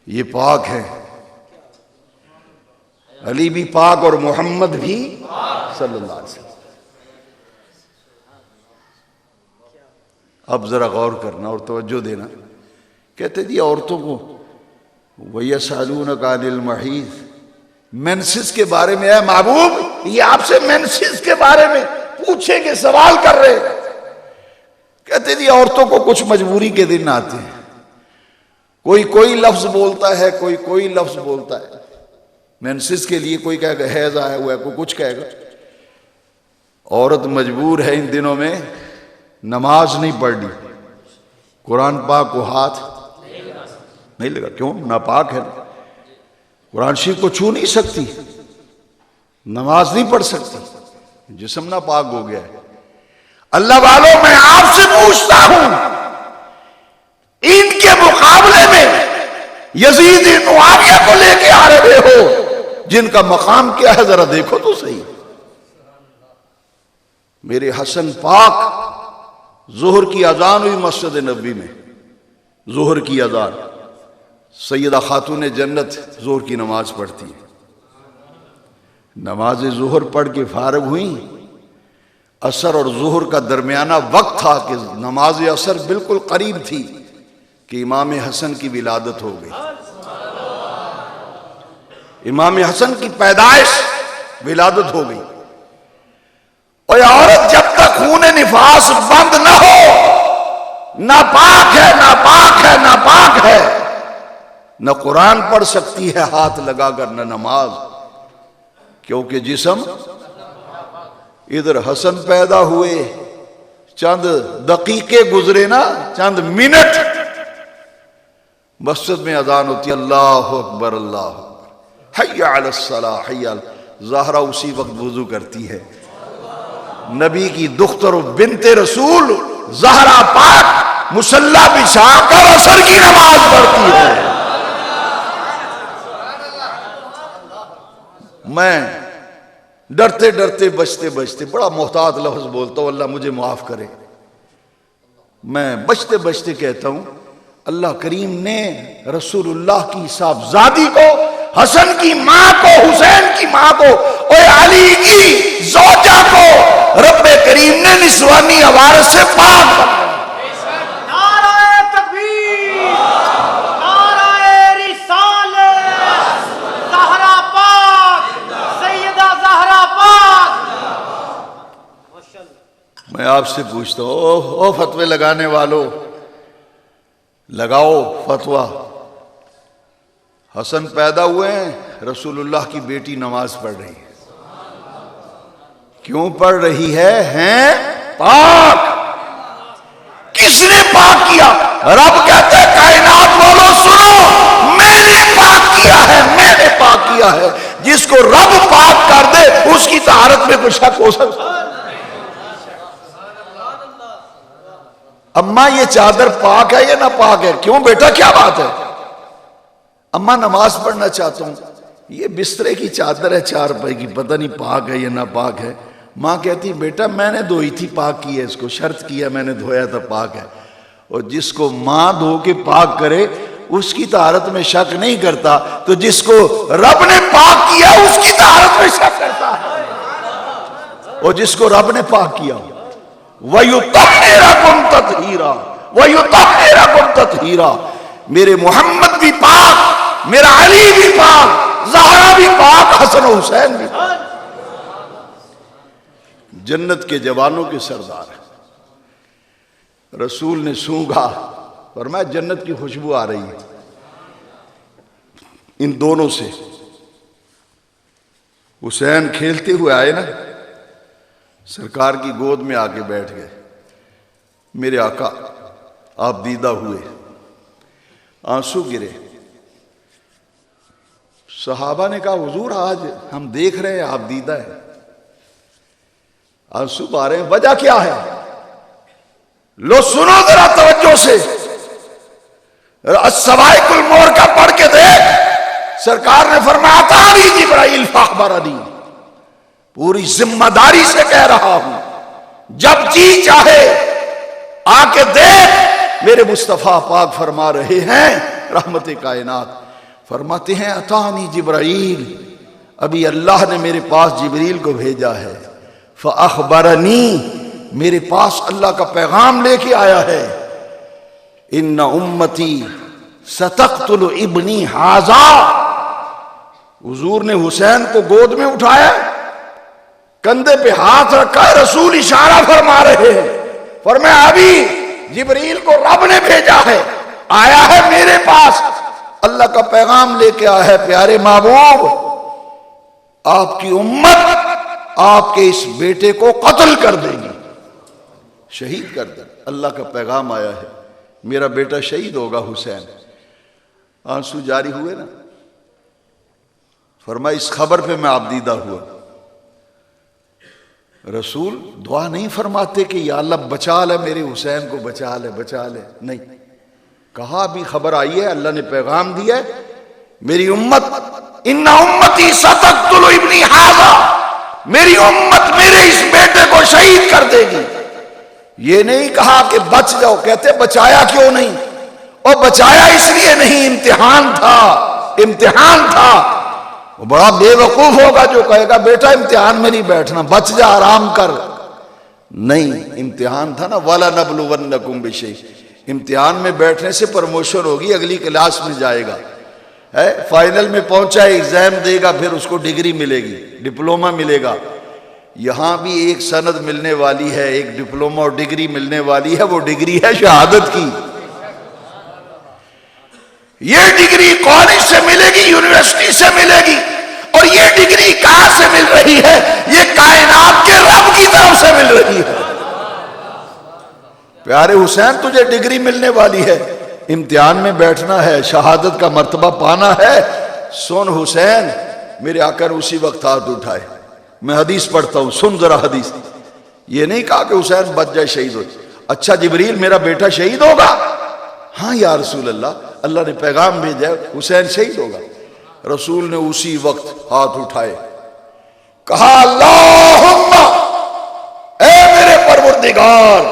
یہ پاک ہے، علی بھی پاک اور محمد بھی صلی اللہ علیہ وسلم. اب ذرا غور کرنا اور توجہ دینا. کہتے جی عورتوں کو وَيَسْأَلُونَكَ عَنِ الْمَحِيضِ، مینسز کے بارے میں ہے محبوب، یہ آپ سے مینسز کے بارے میں پوچھیں گے، سوال کر رہے ہیں. کہتے جی عورتوں کو کچھ مجبوری کے دن آتے ہیں، کوئی لفظ بولتا ہے، کوئی لفظ بولتا ہے. مینسز کے لیے کوئی کہے گا حیض آیا ہوا ہے، کوئی کچھ کہے گا. عورت مجبور ہے ان دنوں میں نماز نہیں پڑھنی، قرآن پاک کو ہاتھ نہیں لگا. کیوں؟ ناپاک ہے، قرآن شریف کو چھو نہیں سکتی، نماز نہیں پڑھ سکتی، جسم ناپاک ہو گیا ہے. اللہ والوں میں آپ سے پوچھتا ہوں، ان کے مقابلے میں یزید معاویہ کو لے کے آ رہے ہو، جن کا مقام کیا ہے ذرا دیکھو تو صحیح. میرے حسن پاک ظہر کی اذان ہوئی مسجد نبوی میں، ظہر کی اذان، سیدہ خاتون جنت ظہر کی نماز پڑھتی ہے. نماز ظہر پڑھ کے فارغ ہوئیں، عصر اور ظہر کا درمیانہ وقت تھا کہ نماز عصر بالکل قریب تھی کہ امام حسن کی ولادت ہو گئی. امام حسن کی پیدائش، ولادت ہو گئی. اور عورت جب تک خون نفاس بند نہ ہو، ناپاک ہے، ناپاک ہے، ناپاک ہے، نہ قرآن پڑھ سکتی ہے ہاتھ لگا کر، نہ نماز، کیونکہ جسم. ادھر حسن پیدا ہوئے، چند دقیقے گزرے نا، چند منٹ، مسجد میں اذان ہوتی ہے، اللہ اکبر اللہ اکبر، حی علی الصلاۃ، حی علی. زہرا اسی وقت وضو کرتی ہے. نبی کی دختر و بنت رسول زہرا پاک مصلی بچھا کر عصر کی نماز پڑھتی ہے. میں ڈرتے ڈرتے بچتے بچتے بڑا محتاط لفظ بولتا ہوں، اللہ مجھے معاف کرے. میں بچتے بچتے کہتا ہوں اللہ کریم نے رسول اللہ کی صاحبزادی کو، حسن کی ماں کو، حسین کی ماں کو اور علی کی زوجہ کو رب کریم نے نسوانی عوارض سے پاک بنایا. نعرہ تکبیر، نعرہ رسالت، زہرا پاک، سیدہ زہرا پاک. میں آپ سے پوچھتا ہوں، او فتوے لگانے والوں، لگاؤ فتویٰ. حسن پیدا ہوئے ہیں، رسول اللہ کی بیٹی نماز پڑھ رہی ہے. کیوں پڑھ رہی ہے؟ ہیں پاک. کس نے پاک کیا؟ رب کہتے ہیں کائنات والوں سنو، میں نے پاک کیا ہے، میں نے پاک کیا ہے. جس کو رب پاک کر دے اس کی طہارت میں کوئی شک ہو سکتا؟ اماں یہ چادر پاک ہے یا نہ پاک ہے؟ کیوں بیٹا کیا بات ہے؟ اماں نماز پڑھنا چاہتا ہوں. یہ بسترے کی چادر ہے 4 روپے کی، پتہ نہیں پاک ہے یا نہ پاک ہے. ماں کہتی بیٹا میں نے دھوئی تھی، پاک کی ہے، اس کو شرط کیا میں نے دھویا تھا، پاک ہے. اور جس کو ماں دھو کے پاک کرے اس کی طہارت میں شک نہیں کرتا، تو جس کو رب نے پاک کیا اس کی طہارت میں شک کرتا ہے. اور جس کو رب نے پاک کیا وَيُطَهِّرَكُمْ تَطْهِيرًا وَيُطَهِّرَكُمْ تَطْهِيرًا. میرے محمد بھی پاک، میرا علی بھی پاک، زہرا بھی پاک، حسن و حسین بھی پاک. جنت کے جوانوں کے سردار ہیں. رسول نے سونگھا، فرمایا جنت کی خوشبو آ رہی ہے ان دونوں سے. حسین کھیلتے ہوئے آئے نا، سرکار کی گود میں آ کے بیٹھ گئے. میرے آقا آپ دیدہ ہوئے، آنسو گرے. صحابہ نے کہا حضور آج ہم دیکھ رہے ہیں آپ دیدہ ہیں، آنسو آ رہے ہیں، وجہ کیا ہے؟ لو سنو ذرا توجہ سے، السوائق المور کا پڑھ کے دیکھ. سرکار نے فرمایا اتانی جبرائیل فاخبرنی، پوری ذمہ داری سے کہہ رہا ہوں، جب جی چاہے آ کے دیکھ. میرے مصطفیٰ پاک فرما رہے ہیں رحمت کائنات، فرماتے ہیں اتانی جبرائیل، ابھی اللہ نے میرے پاس جبریل کو بھیجا ہے. فاخبرنی، میرے پاس اللہ کا پیغام لے کے آیا ہے، ان امتی ستقتل ابنی ھذا. حضور نے حسین کو گود میں اٹھایا، کندھے پہ ہاتھ رکھا ہے، رسول اشارہ فرما رہے ہیں، فرمایا ابھی جبریل کو رب نے بھیجا ہے، آیا ہے میرے پاس، اللہ کا پیغام لے کے آیا ہے. پیارے محبوب، آپ کی امت آپ کے اس بیٹے کو قتل کر دے گی، شہید کر دے. اللہ کا پیغام آیا ہے، میرا بیٹا شہید ہوگا حسین. آنسو جاری ہوئے نا. فرمایا اس خبر پہ میں آپ دیدہ ہوا. رسول دعا نہیں فرماتے کہ یا اللہ بچا لے میرے حسین کو، بچا لے بچا لے، نہیں. کہا بھی خبر آئی ہے، اللہ نے پیغام دیا ہے، میری امت ان امتی ستقتل ابنی ھذا، میری امت میرے اس بیٹے کو شہید کر دے گی. یہ نہیں کہا کہ بچ جاؤ، کہتے بچایا کیوں نہیں؟ اور بچایا اس لیے نہیں، امتحان تھا، امتحان تھا. وہ بڑا بے وقوف ہوگا جو کہے گا بیٹا امتحان میں نہیں بیٹھنا، بچ جا آرام کر. نہیں، امتحان تھا نا. وَلَنَبْلُوَنَّكُمْ بِشَيْءٍ، امتحان میں بیٹھنے سے پروموشن ہوگی، اگلی کلاس میں جائے گا، فائنل میں پہنچا ہے، ایگزام دے گا، پھر اس کو ڈگری ملے گی، ڈپلومہ ملے گا. یہاں بھی ایک سند ملنے والی ہے، ایک ڈپلومہ اور ڈگری ملنے والی ہے، وہ ڈگری ہے شہادت کی. یہ ڈگری کالج سے ملے گی، یونیورسٹی سے ملے گی. اور یہ ڈگری کہاں سے مل رہی ہے؟ یہ کائنات کے رب کی طرف سے مل رہی ہے. پیارے حسین تجھے ڈگری ملنے والی ہے، امتحان میں بیٹھنا ہے، شہادت کا مرتبہ پانا ہے. سن حسین، میرے آقا نے اسی وقت ہاتھ اٹھائے. میں حدیث پڑھتا ہوں، سن ذرا حدیث. یہ نہیں کہا کہ حسین بچ جائے، شہید ہو. اچھا جبریل میرا بیٹا شہید ہوگا؟ ہاں یا رسول اللہ، اللہ نے پیغام بھیجا ہے حسین شہید ہوگا. رسول نے اسی وقت ہاتھ اٹھائے، کہا اللہم اے میرے پروردگار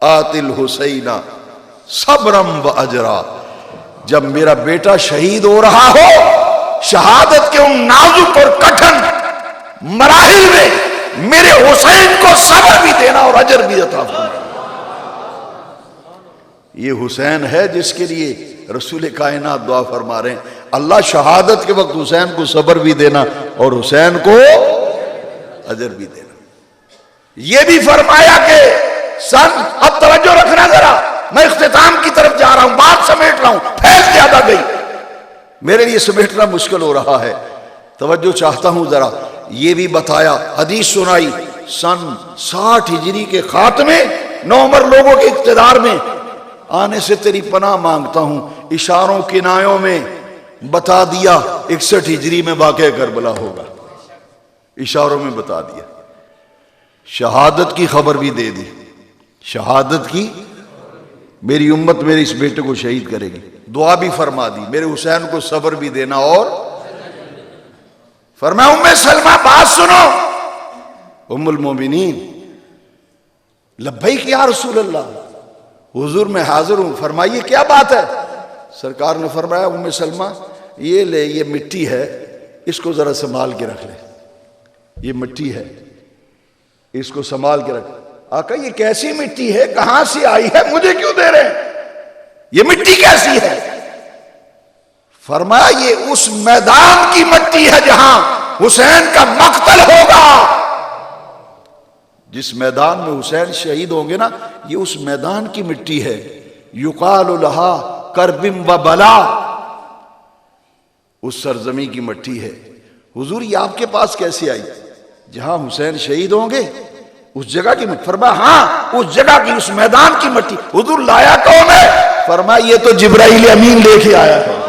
آت الحسین صبرم و اجرا. جب میرا بیٹا شہید ہو رہا ہو، شہادت کے ان نازک اور کٹھن مراحل میں میرے حسین کو صبر بھی دینا اور اجر بھی عطا فرمانا. یہ حسین ہے جس کے لیے رسول کائنات دعا فرما رہے ہیں، اللہ شہادت کے وقت حسین کو صبر بھی دینا اور حسین کو اجر بھی دینا. یہ بھی فرمایا کہ سن، اب توجہ رکھنا ذرا، میں اختتام کی طرف جا رہا ہوں، بات سمیٹ رہا ہوں، پھیل زیادہ گئی، میرے لیے سمیٹنا مشکل ہو رہا ہے. توجہ چاہتا ہوں ذرا. یہ بھی بتایا، حدیث سنائی، سن 60 ہجری کے خاتمے نومر لوگوں کے اقتدار میں آنے سے تیری پناہ مانگتا ہوں. اشاروں کنایوں میں بتا دیا 61 ہجری میں واقعہ کربلا ہوگا، اشاروں میں بتا دیا۔ شہادت کی خبر بھی دے دی، شہادت کی، میری امت میرے اس بیٹے کو شہید کرے گی، دعا بھی فرما دی، میرے حسین کو صبر بھی دینا، اور فرمایا ام سلمہ بات سنو، ام المومنین، لبیک یا رسول اللہ، حضور میں حاضر ہوں، فرمائیے کیا بات ہے؟ سرکار نے فرمایا ام سلمہ یہ لے، یہ مٹی ہے، اس کو ذرا سنبھال کے رکھ لے، یہ مٹی ہے، اس کو سنبھال کے رکھ۔ آقا یہ کیسی مٹی ہے، کہاں سے آئی ہے، مجھے کیوں دے رہے ہیں، یہ مٹی کیسی ہے؟ فرمایا یہ اس میدان کی مٹی ہے جہاں حسین کا مقتل ہوگا، جس میدان میں حسین شہید ہوں گے نا، یہ اس میدان کی مٹی ہے، یقال لہا کربم و بلا، اس سرزمین کی مٹی ہے۔ حضور یہ آپ کے پاس کیسے آئی؟ جہاں حسین شہید ہوں گے اس جگہ کی مٹی۔ فرمایا ہاں اس جگہ کی، اس میدان کی مٹی۔ حضور لایا کون ہے؟ فرمایا یہ تو جبرائیل امین لے کے آیا ہے،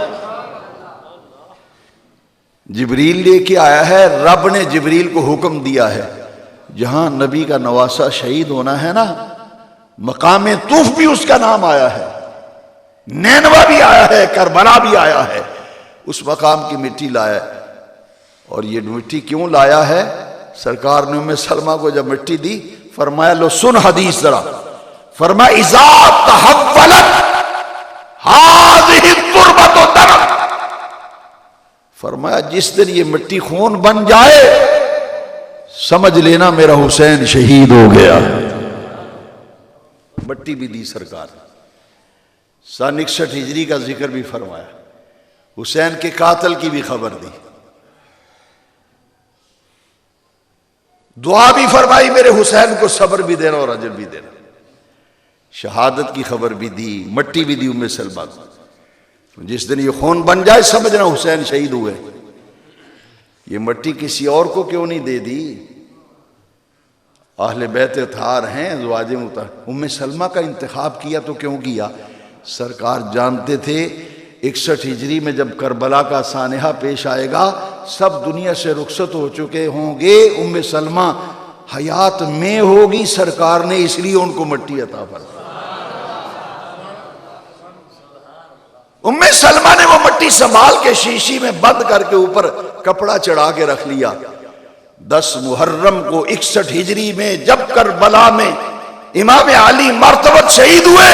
جبریل لے کے آیا ہے، رب نے جبریل کو حکم دیا ہے جہاں نبی کا نواسہ شہید ہونا ہے نا، مقام طوف بھی اس کا نام آیا ہے، نینوا بھی آیا ہے، کربلا بھی آیا ہے، اس مقام کی مٹی لایا ہے۔ اور یہ مٹی کیوں لایا ہے؟ سرکار نے ام سلمہ کو جب مٹی دی، فرمایا لو سن حدیث ذرا، فرمایا اذا تحولت هذه التربة دما، فرمایا جس دن یہ مٹی خون بن جائے سمجھ لینا میرا حسین شہید ہو گیا۔ مٹی بھی دی سرکار، سن 61 ہجری کا ذکر بھی فرمایا، حسین کے قاتل کی بھی خبر دی، دعا بھی فرمائی میرے حسین کو صبر بھی دینا اور اجر بھی دینا، شہادت کی خبر بھی دی، مٹی بھی دی ام سلمہ کو، جس دن یہ خون بن جائے سمجھنا حسین شہید ہوئے۔ یہ مٹی کسی اور کو کیوں نہیں دے دی؟ اہل بیت اطہار ہیں، ازواج مطہرات، ام سلمہ کا انتخاب کیا تو کیوں کیا؟ سرکار جانتے تھے 61 ہجری میں جب کربلا کا سانحہ پیش آئے گا سب دنیا سے رخصت ہو چکے ہوں گے، ام سلمہ حیات میں ہوگی، سرکار نے اس لیے ان کو مٹی عطا فرمائی۔ ام سلمہ نے وہ مٹی سنبھال کے شیشی میں بند کر کے اوپر کپڑا چڑھا کے رکھ لیا۔ 10 محرم کو 61 ہجری میں جب کربلا میں امام علی مرتبت شہید ہوئے،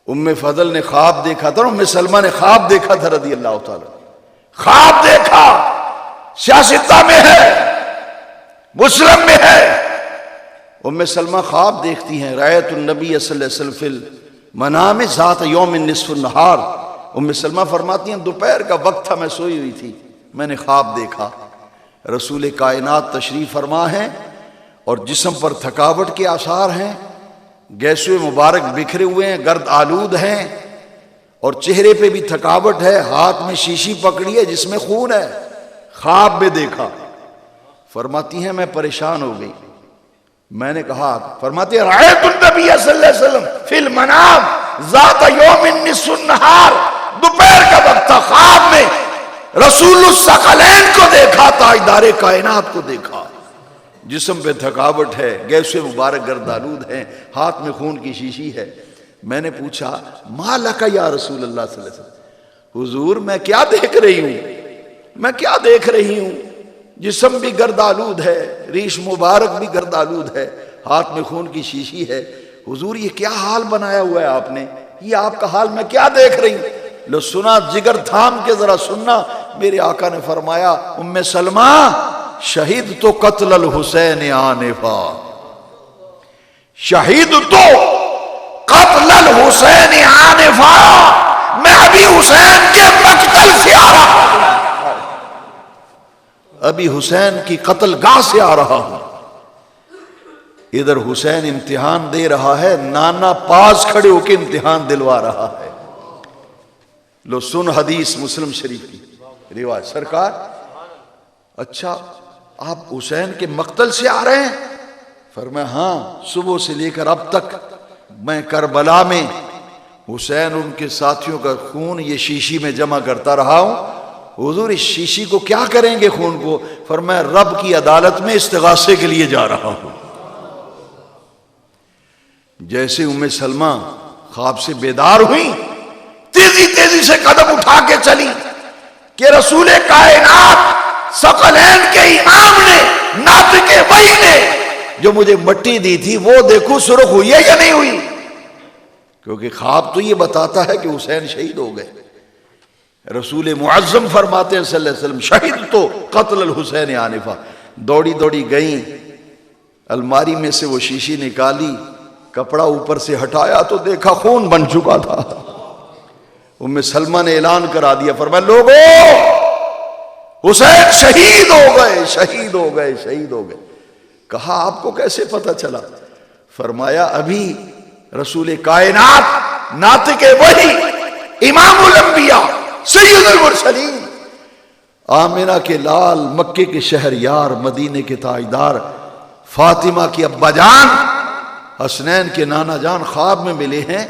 ام فضل نے خواب دیکھا تھا، ام سلمہ نے خواب دیکھا تھا رضی اللہ تعالی، خواب دیکھا، سیاستہ میں ہے، مسلم میں ہے۔ ام سلمہ خواب دیکھتی ہیں، رأیت النبی صلی اللہ علیہ وسلم فی المنام ذات یوم نصف النہار، ام سلمہ فرماتی ہیں دوپہر کا وقت تھا، میں سوئی ہوئی تھی، میں نے خواب دیکھا رسول کائنات تشریف فرما ہیں اور جسم پر تھکاوٹ کے آثار ہیں، گیسوئے مبارک بکھرے ہوئے ہیں، گرد آلود ہیں، اور چہرے پہ بھی تھکاوٹ ہے، ہاتھ میں شیشی پکڑی ہے جس میں خون ہے، خواب میں دیکھا۔ فرماتی ہیں میں پریشان ہو گئی، میں نے کہا، فرماتی ہیں رأیت النبی صلی اللہ علیہ وسلم فی المنام ذات یوم نصف النہار، دوپہر کا وقت تھا، خواب میں رسول الثقلین کو دیکھا، تاجدار کائنات کو دیکھا، جسم پہ تھکاوٹ ہے، گیسوئے مبارک گردآلود ہیں، ہاتھ میں خون کی شیشی ہے۔ میں نے پوچھا ما لک یا رسول اللہ صلی اللہ علیہ وسلم، حضور میں کیا دیکھ رہی ہوں، میں کیا دیکھ رہی ہوں، جسم بھی گردآلود ہے، ریش مبارک بھی گردآلود ہے، ہاتھ میں خون کی شیشی ہے، حضور یہ کیا حال بنایا ہوا ہے آپ نے، یہ آپ کا حال میں کیا دیکھ رہی ہوں؟ لو سنا، جگر تھام کے ذرا سننا، میرے آقا نے فرمایا ام سلمہ شہید تو قتل الحسین آنفا، شہید تو قتل الحسین آنفا، میں ابھی حسین کے مقتل سے آ رہا ہوں، ابھی حسین کی قتل گاہ سے آ رہا ہوں۔ ادھر حسین امتحان دے رہا ہے، نانا پاس کھڑے ہو کے امتحان دلوا رہا ہے۔ لو سن حدیث مسلم شریف کی روایت، سرکار اچھا آپ حسین کے مقتل سے آ رہے ہیں؟ فرمایا ہاں، صبح سے لے کر اب تک میں کربلا میں حسین ان کے ساتھیوں کا خون یہ شیشی میں جمع کرتا رہا ہوں. حضور اس شیشی کو کیا کریں گے خون کو؟ فرمایا رب کی عدالت میں استغاثے کے لیے جا رہا ہوں. جیسے ام سلمہ خواب سے بیدار ہوئی، تیزی تیزی سے قدم اٹھا کے چلی کہ رسول کائنات ثقلین کے امام نے، ناطق وحی نے جو مجھے مٹی دی تھی وہ دیکھو سرخ ہوئی ہے یا نہیں ہوئی. کیونکہ خواب تو یہ بتاتا ہے کہ حسین شہید ہو گئے. رسول معظم فرماتے ہیں صلی اللہ علیہ وسلم شہید تو قتل الحسین آنفا. دوڑی دوڑی گئیں، الماری میں سے وہ شیشی نکالی، کپڑا اوپر سے ہٹایا تو دیکھا خون بن چکا تھا. ام سلمہ نے اعلان کرا دیا، فرمایا لوگو حسین شہید ہو گئے، شہید ہو گئے، شہید ہو گئے. کہا آپ کو کیسے پتہ چلا؟ فرمایا ابھی رسول کائنات، ناطق وحی، امام الانبیاء، سید المرسلین، آمنہ کے لال، مکے کے شہر یار، مدینے کے تاجدار، فاطمہ کی ابا جان، حسنین کے نانا جان خواب میں ملے ہیں.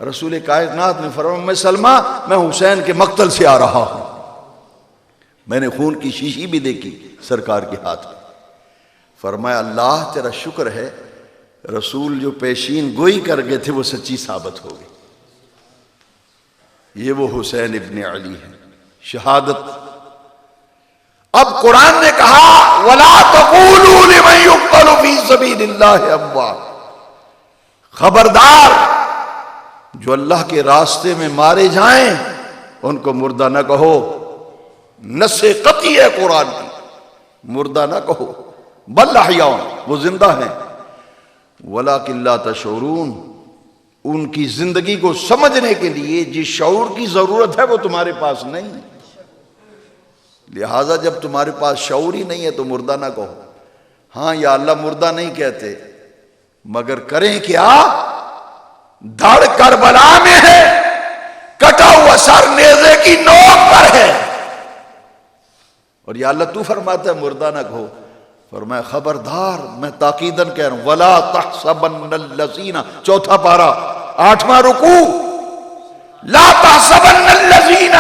رسول کائنات نے فرمایا ام سلمہ میں حسین کے مقتل سے آ رہا ہوں. میں نے خون کی شیشی بھی دیکھی سرکار کے ہاتھ میں. فرمایا اللہ تیرا شکر ہے، رسول جو پیشین گوئی کر گئے تھے وہ سچی ثابت ہو گئی. یہ وہ حسین ابن علی ہے. شہادت. اب قرآن نے کہا وَلَا تَقُولُوا لِمَنْ يُقْتَلُ فِي سَبِيلِ اللَّهِ أَمْوَاتٌ، خبردار جو اللہ کے راستے میں مارے جائیں ان کو مردہ نہ کہو. نص قطعی ہے قرآن کی، مردہ نہ کہو، بل احیاء، وہ زندہ ہیں. وَلَٰكِن لَا تَشْعُرُونَ، ان کی زندگی کو سمجھنے کے لیے جس شعور کی ضرورت ہے وہ تمہارے پاس نہیں. لہٰذا جب تمہارے پاس شعور ہی نہیں ہے تو مردہ نہ کہو. ہاں یا اللہ مردہ نہیں کہتے، مگر کریں کیا؟ دھڑ کربلا میں ہے، کٹا ہوا سر نیزے کی نوک پر ہے. اور یا اللہ تو فرماتا ہے مردہ نہ کہو. فرمایا خبردار، میں تاکیدن کہہ رہا ہوں وَلَا تَحْسَبَنَّ الَّذِينَ، چوتھا پارہ 8واں رکوع، لَا تَحْسَبَنَّ الَّذِينَ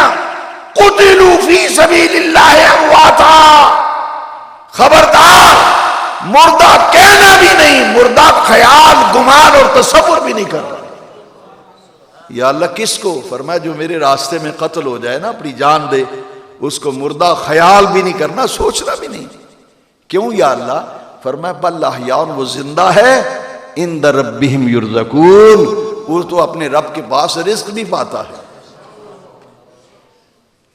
قُتِلُوا فِي سَبِيلِ اللَّهِ أَمْوَاتًا. خبردار مردہ کہنا بھی نہیں، مردہ خیال، گمان اور تصور بھی نہیں کرنا. یا اللہ کس کو؟ فرمایا جو میرے راستے میں قتل ہو جائے نا، اپنی جان دے، اس کو مردہ خیال بھی نہیں کرنا، سوچنا بھی نہیں. کیوں یا اللہ؟ فرمایا بل احیاء، وہ زندہ ہے، عند ربہم یرزقون، وہ تو اپنے رب کے پاس رزق بھی پاتا ہے.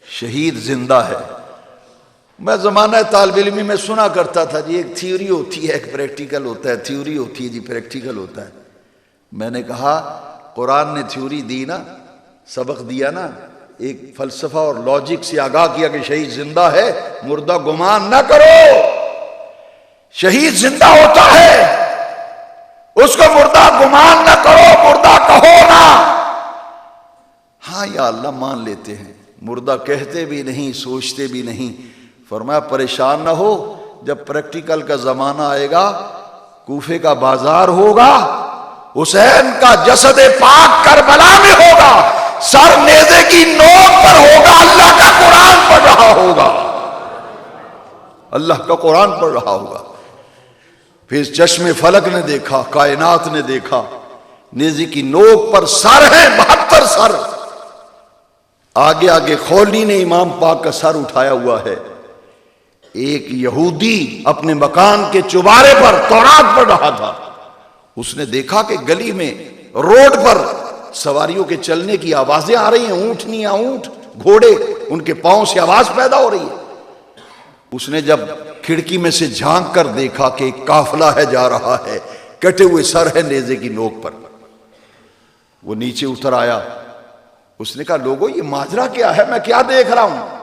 شہید زندہ ہے. میں زمانہ طالب علمی میں سنا کرتا تھا جی ایک تھیوری ہوتی ہے ایک پریکٹیکل ہوتا ہے. تھیوری ہوتی ہے جی پریکٹیکل ہوتا ہے. میں نے کہا قرآن نے تھیوری دی نا، سبق دیا نا، ایک فلسفہ اور لاجک سے آگاہ کیا کہ شہید زندہ ہے، مردہ گمان نہ کرو. شہید زندہ ہوتا ہے، اس کو مردہ گمان نہ کرو، مردہ کہو نا. ہاں یا اللہ مان لیتے ہیں، مردہ کہتے بھی نہیں، سوچتے بھی نہیں. فرمایا پریشان نہ ہو، جب پریکٹیکل کا زمانہ آئے گا، کوفے کا بازار ہوگا، حسین کا جسد پاک کربلا میں ہوگا، سر نیزے کی نوک پر ہوگا، اللہ کا قرآن پڑھ رہا ہوگا، اللہ کا قرآن پڑھ رہا ہوگا. پھر چشم فلک نے دیکھا، کائنات نے دیکھا، نیزے کی نوک پر سر ہے، 72 سر. آگے آگے خولی نے امام پاک کا سر اٹھایا ہوا ہے. ایک یہودی اپنے مکان کے چوبارے پر تورات پڑھ رہا تھا. اس نے دیکھا کہ گلی میں روڈ پر سواریوں کے چلنے کی آوازیں آ رہی ہیں، اونٹنیاں، اونٹ، گھوڑے، ان کے پاؤں سے آواز پیدا ہو رہی ہے. اس نے جب کھڑکی میں سے جھانک کر دیکھا کہ ایک قافلہ ہے جا رہا ہے، کٹے ہوئے سر ہے نیزے کی نوک پر. وہ نیچے اتر آیا. اس نے کہا لوگوں یہ ماجرا کیا ہے؟ میں کیا دیکھ رہا ہوں؟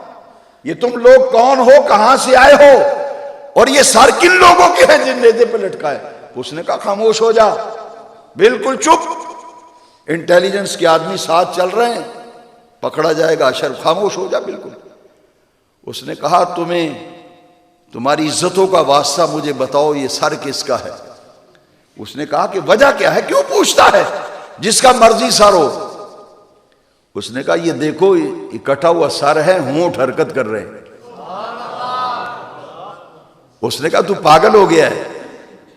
یہ تم لوگ کون ہو؟ کہاں سے آئے ہو؟ اور یہ سر کن لوگوں کے ہیں جن نیزے پہ لٹکائے؟ اس نے کہا خاموش ہو جا، بالکل چپ، انٹیلیجنس کے آدمی ساتھ چل رہے ہیں، پکڑا جائے گا، شرف، خاموش ہو جا بالکل. اس نے کہا تمہاری عزتوں کا واسطہ مجھے بتاؤ یہ سر کس کا ہے؟ اس نے کہا کہ وجہ کیا ہے، کیوں پوچھتا ہے؟ جس کا مرضی سر ہو. اس نے کہا یہ دیکھو اکٹھا ہوا سر ہے، ہونٹ حرکت کر رہے ہیں۔ اس نے کہا تو پاگل ہو گیا ہے،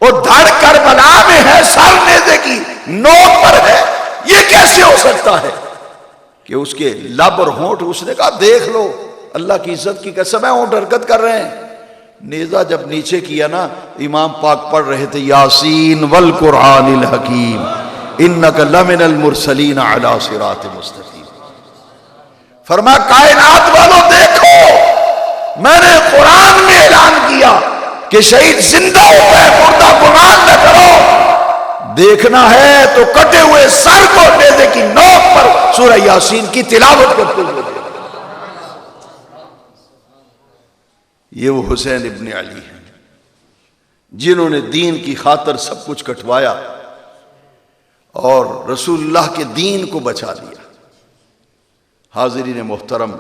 اور دھڑ کربلا میں ہے، سر نیزے کی نوک پر ہے، یہ کیسے ہو سکتا ہے کہ اس کے لب اور ہونٹ؟ اس نے کہا دیکھ لو، اللہ کی عزت کی قسم ہے ہونٹ حرکت کر رہے ہیں۔ نیزہ جب نیچے کیا نا، امام پاک پڑھ رہے تھے یاسین والقرآن الحکیم انک لمن المرسلین علی صراط مستقیم۔ فرمایا کائنات والوں دیکھو، میں نے قرآن میں اعلان کیا کہ شہید زندہ ہوتا ہے، مردہ گمان نہ کرو، دیکھنا ہے تو کٹے ہوئے سر کو نیزے کی نوک پر سورہ یاسین کی تلاوت کرتے ہوئے دیکھو۔ یہ وہ حسین ابن علی ہیں جنہوں نے دین کی خاطر سب کچھ کٹوایا اور رسول اللہ کے دین کو بچا لیا۔ حاضرین محترم،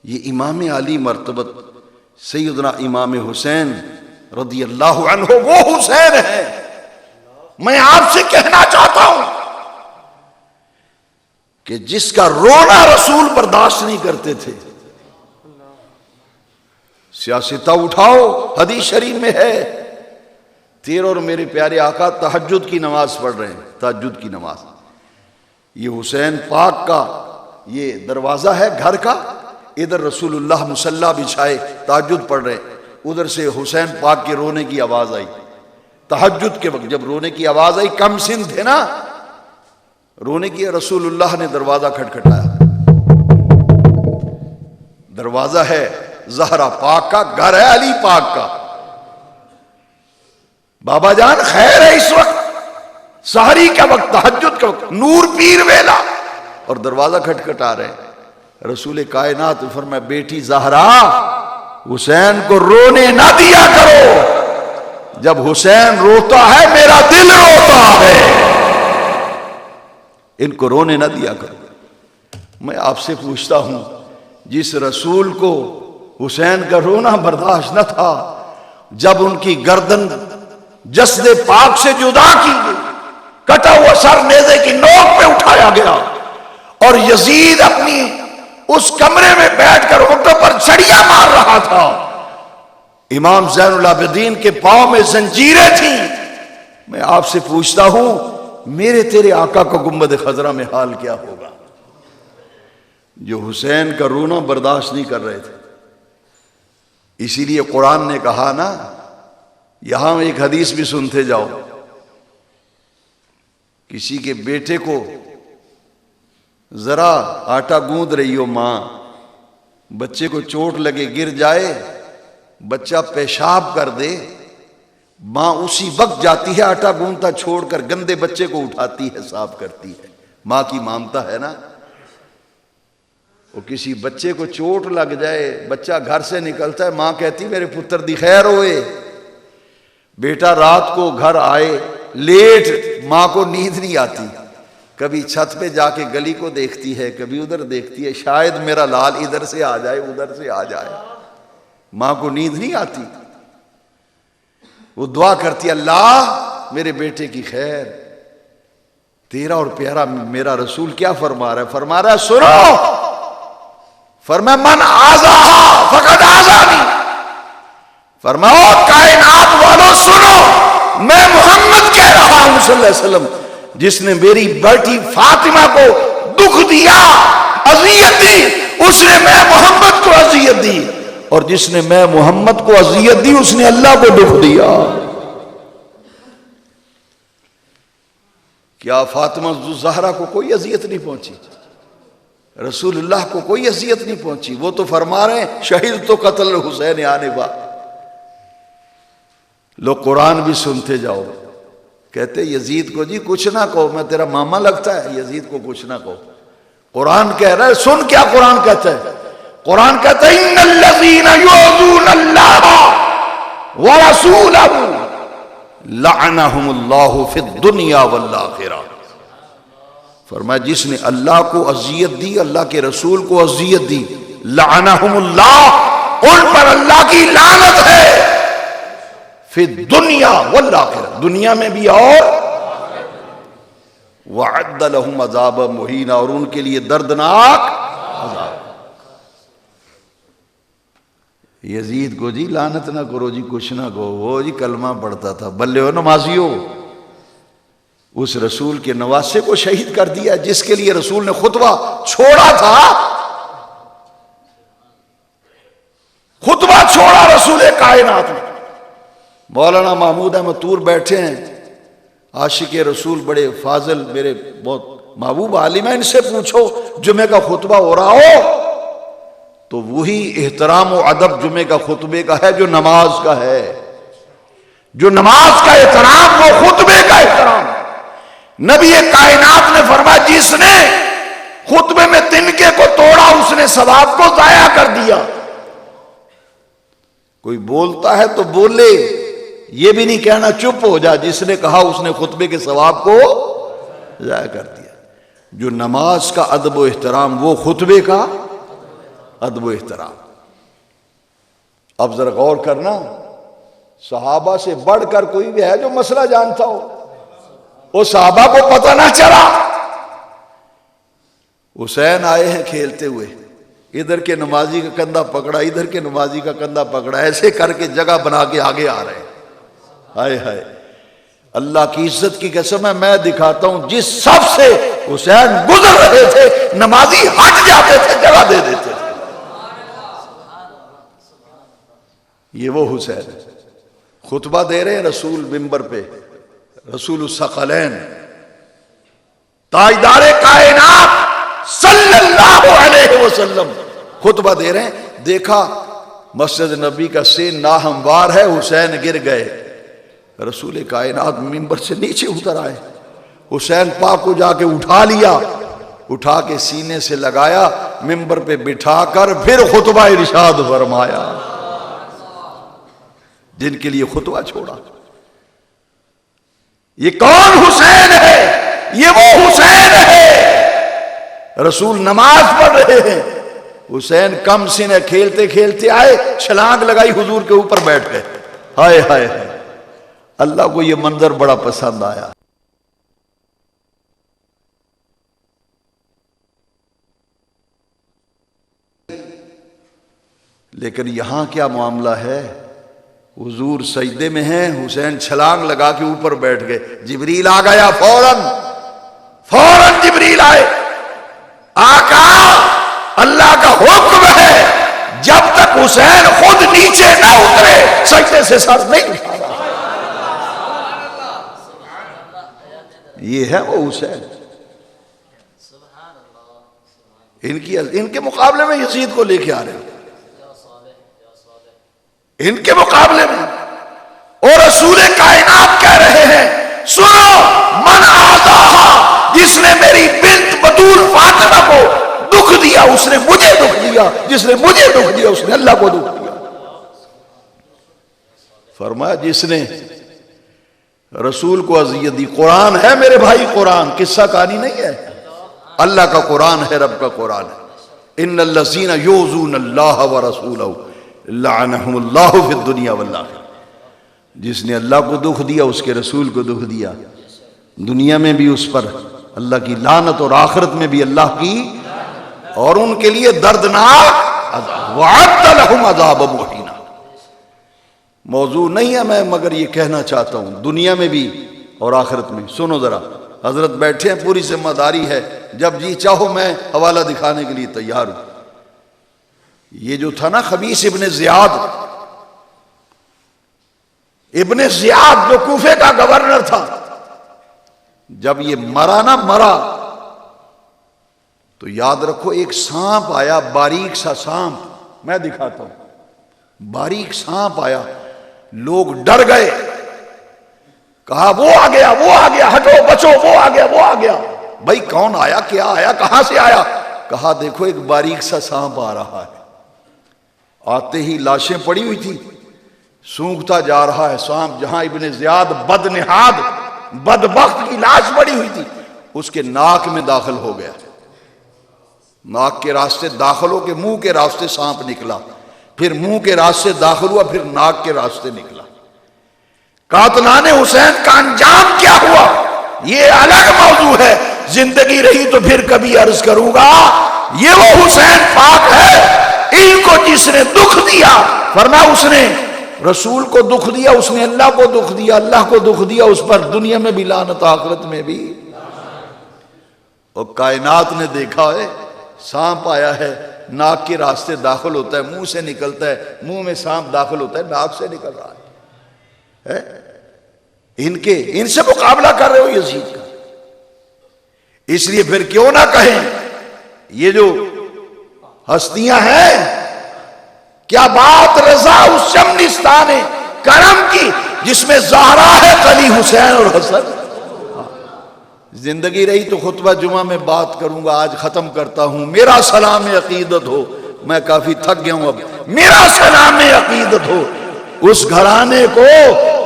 یہ امام علی مرتبت سیدنا امام حسین رضی اللہ عنہ وہ حسین ہے۔ میں آپ سے کہنا چاہتا ہوں کہ جس کا رونا رسول برداشت نہیں کرتے تھے، سیاستہ اٹھاؤ، حدیث شریف میں ہے، تیرے اور میرے پیارے آقا تہجد کی نماز پڑھ رہے ہیں، تہجد کی نماز، یہ حسین پاک کا یہ دروازہ ہے گھر کا، ادھر رسول اللہ مصلی بچھائے تہجد پڑھ رہے، ادھر سے حسین پاک کے رونے کی آواز آئی۔ تہجد کے وقت جب رونے کی آواز آئی، کم سن تھے نا، رونے کی، رسول اللہ نے دروازہ کھٹکھٹایا، دروازہ ہے زہرا پاک کا، گھر ہے علی پاک کا، بابا جان خیر ہے اس وقت، سحری کا وقت، تہجد کا وقت، نور پیر ویلا، اور دروازہ کھٹکھٹا رہے ہیں۔ رسول کائنات فرمایا بیٹی زہرا، حسین کو رونے نہ دیا کرو، جب حسین روتا ہے میرا دل روتا ہے، ان کو رونے نہ دیا کرو۔ میں آپ سے پوچھتا ہوں، جس رسول کو حسین کا رونا برداشت نہ تھا، جب ان کی گردن جسد پاک سے جدا کی گئی، کٹا ہوا سر نیزے کی نوک پہ اٹھایا گیا، اور یزید اپنی اس کمرے میں بیٹھ کر اونٹوں پر چھڑیاں مار رہا تھا، امام زین العابدین کے پاؤں میں زنجیریں تھیں، میں آپ سے پوچھتا ہوں میرے تیرے آقا کا گنبد خضرا میں حال کیا ہوگا، جو حسین کا رونا برداشت نہیں کر رہے تھے۔ اسی لیے قرآن نے کہا نا، یہاں ایک حدیث بھی سنتے جاؤ، کسی کے بیٹے کو ذرا آٹا گوندھ رہی ہو ماں، بچے کو چوٹ لگے گر جائے، بچہ پیشاب کر دے، ماں اسی وقت جاتی ہے آٹا گوندھتا چھوڑ کر گندے بچے کو اٹھاتی ہے، صاف کرتی ہے، ماں کی مامتا ہے نا۔ وہ کسی بچے کو چوٹ لگ جائے، بچہ گھر سے نکلتا ہے، ماں کہتی میرے پتر دی خیر ہوئے، بیٹا رات کو گھر آئے لیٹ، ماں کو نیند نہیں آتی، کبھی چھت پہ جا کے گلی کو دیکھتی ہے، کبھی ادھر دیکھتی ہے، شاید میرا لال ادھر سے آ جائے ادھر سے آ جائے، ماں کو نیند نہیں آتی، وہ دعا کرتی اللہ میرے بیٹے کی خیر۔ تیرا اور پیارا میرا رسول کیا فرما رہا ہے؟ فرما رہا ہے سنو، فرمایا من آزاہا فقد آزانی، فرماؤ کائنات والوں سنو، میں محمد کہہ رہا ہوں صلی اللہ علیہ وسلم، جس نے میری بیٹی فاطمہ کو دکھ دیا، اذیت دی، اس نے میں محمد کو اذیت دی، اور جس نے میں محمد کو اذیت دی اس نے اللہ کو دکھ دیا۔ کیا فاطمہ زہرا کو کوئی اذیت نہیں پہنچی؟ رسول اللہ کو کوئی اذیت نہیں پہنچی؟ وہ تو فرما رہے ہیں شہید تو قتل حسین آنے با۔ لوگ قرآن بھی سنتے جاؤ، کہتے یزید کو جی کچھ نہ کہو، میں تیرا ماما لگتا ہے، یزید کو کچھ نہ کہو۔ قرآن کہہ رہا ہے، سن کیا قرآن کہتا ہے، قرآن کہتا ہے ان الذین یؤذون اللہ ورسولہ لعنہم اللہ فی الدنیا والآخرہ، فرمایا جس نے اللہ کو اذیت دی، اللہ کے رسول کو اذیت دی، لعنہم اللہ، ان پر اللہ کی لعنت ہے، فی الدنیا والآخرہ، دنیا میں بھی اور وَعَدَّ لَهُمْ عَذَابًا مُهِينًا، اور ان کے لیے دردناک عذاب۔ یزید کو جی لعنت نہ کرو جی، کچھ نہ کہو، وہ جی کلمہ پڑھتا تھا، بلے ہو نمازیو، اس رسول کے نواسے کو شہید کر دیا جس کے لیے رسول نے خطبہ چھوڑا تھا، خطبہ چھوڑا رسول کائنات نے۔ مولانا محمود احمد طور بیٹھے ہیں، عاشق رسول، بڑے فاضل، میرے بہت محبوب عالم ہیں، ان سے پوچھو جمعہ کا خطبہ ہو رہا ہو تو وہی احترام و ادب جمعہ کا خطبے کا ہے جو نماز کا ہے، جو نماز کا احترام وہ خطبے کا احترام۔ نبی کائنات نے فرمایا جس نے خطبے میں تنکے کو توڑا اس نے ثواب کو ضائع کر دیا۔ کوئی بولتا ہے تو بولے، یہ بھی نہیں کہنا چپ ہو جا، جس نے کہا اس نے خطبے کے ثواب کو ضائع کر دیا۔ جو نماز کا ادب و احترام وہ خطبے کا ادب و احترام۔ اب ذرا غور کرنا، صحابہ سے بڑھ کر کوئی بھی ہے جو مسئلہ جانتا ہو؟ وہ صحابہ کو پتہ نہ چلا؟ حسین آئے ہیں کھیلتے ہوئے، ادھر کے نمازی کا کندھا پکڑا، ادھر کے نمازی کا کندھا پکڑا، ایسے کر کے جگہ بنا کے آگے آ رہے ہیں۔ ہائے ہائے، اللہ کی عزت کی قسم ہے، میں دکھاتا ہوں جس صف سے حسین گزر رہے تھے نمازی ہٹ جاتے تھے، جگہ دے دیتے تھے۔ یہ وہ حسین خطبہ دے رہے ہیں رسول منبر پہ، رسول الثقلین، تاجدار کائنات صلی اللہ علیہ وسلم خطبہ دے رہے ہیں۔ دیکھا مسجد نبی کا سین ناہموار ہے، حسین گر گئے، رسول کائنات منبر سے نیچے اتر آئے، حسین پاک کو جا کے اٹھا لیا، اٹھا کے سینے سے لگایا، منبر پہ بٹھا کر پھر خطبہ ارشاد فرمایا، جن کے لیے خطبہ چھوڑا۔ یہ کون حسین ہے؟ یہ وہ حسین ہے، رسول نماز پڑھ رہے ہیں، حسین کم سن ہے، کھیلتے کھیلتے آئے، چھلانگ لگائی، حضور کے اوپر بیٹھ گئے۔ ہائے ہائے ہائے، اللہ کو یہ منظر بڑا پسند آیا۔ لیکن یہاں کیا معاملہ ہے؟ حضور سجدے میں ہیں، حسین چھلانگ لگا کے اوپر بیٹھ گئے، جبریل آ گیا، فوراً جبریل آئے، آقا اللہ کا حکم ہے جب تک حسین خود نیچے نہ اترے سجدے سے سر نہیں اٹھا رہا۔ یہ ہے وہ حسین۔ ان کے مقابلے میں یزید کو لے کے آ رہے ہیں، ان کے مقابلے میں، اور رسول کائنات کہہ رہے ہیں سنو، من آذاہا، جس نے میری بنت بطول فاطمہ کو دکھ دیا اس نے مجھے دکھ دیا، جس نے مجھے دکھ دیا اس نے اللہ کو دکھ دیا۔ فرمایا جس نے رسول کو اذیت دی، قرآن ہے میرے بھائی، قرآن قصہ کہانی نہیں ہے، اللہ کا قرآن ہے، رب کا قرآن ہے۔ ان الذین یؤذون اللہ ورسولہ لعنہم اللہ فی الدنیا والآخرہ، جس نے اللہ کو دکھ دیا اس کے رسول کو دکھ دیا، دنیا میں بھی اس پر اللہ کی لعنت اور آخرت میں بھی اللہ کی، اور ان کے لیے دردناک عذاب، وعد لہم عذاب مہینہ۔ موضوع نہیں ہے میں مگر یہ کہنا چاہتا ہوں دنیا میں بھی اور آخرت میں۔ سنو ذرا، حضرت بیٹھے ہیں، پوری ذمہ داری ہے، جب جی چاہو میں حوالہ دکھانے کے لیے تیار ہوں۔ یہ جو تھا نا خبیث ابن زیاد، ابن زیاد جو کوفے کا گورنر تھا، جب یہ مرا تو یاد رکھو ایک سانپ آیا، باریک سا سانپ، میں دکھاتا ہوں، باریک سانپ آیا، لوگ ڈر گئے، کہا وہ آ گیا، ہٹو بچو، وہ آ گیا۔ بھائی کون آیا، کیا آیا، کہاں سے آیا؟ کہا دیکھو ایک باریک سا سانپ آ رہا ہے۔ آتے ہی لاشیں پڑی ہوئی تھی، سونگتا جا رہا ہے سانپ، جہاں ابن زیاد بدنہاد بدبخت کی لاش پڑی ہوئی تھی اس کے ناک میں داخل ہو گیا، ناک کے راستے داخل ہو کے منہ کے راستے سانپ نکلا، پھر منہ کے راستے داخل ہوا، پھر ناک کے راستے نکلا۔ قاتلان حسین کا انجام کیا ہوا؟ یہ الگ موضوع ہے، زندگی رہی تو پھر کبھی عرض کروں گا۔ یہ وہ حسین پاک ہے، ان کو جس نے دکھ دیا، فرمایا اس نے رسول کو دکھ دیا، اس نے اللہ کو دکھ دیا، اللہ کو دکھ دیا، اس پر دنیا میں بھی لعنت، آخرت میں بھی۔ اور کائنات نے دیکھا ہے، سانپ آیا ہے، ناک کے راستے داخل ہوتا ہے، منہ سے نکلتا ہے، منہ میں سانپ داخل ہوتا ہے، ناک سے نکل رہا ہے۔ ان سے مقابلہ کر رہے ہو یزید کا؟ اس لیے پھر کیوں نہ کہیں یہ جو ہستیاں ہیں، کیا بات رضا اس شمنستان کرم کی جس میں زہرا ہے، قلی حسین اور حسن۔ زندگی رہی تو خطبہ جمعہ میں بات کروں گا، آج ختم کرتا ہوں۔ میرا سلام عقیدت ہو، میں کافی تھک گیا ہوں اب، میرا سلام عقیدت ہو اس گھرانے کو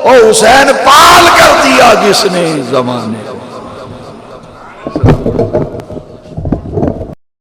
اور حسین پال کر دیا جس نے زمانے کو۔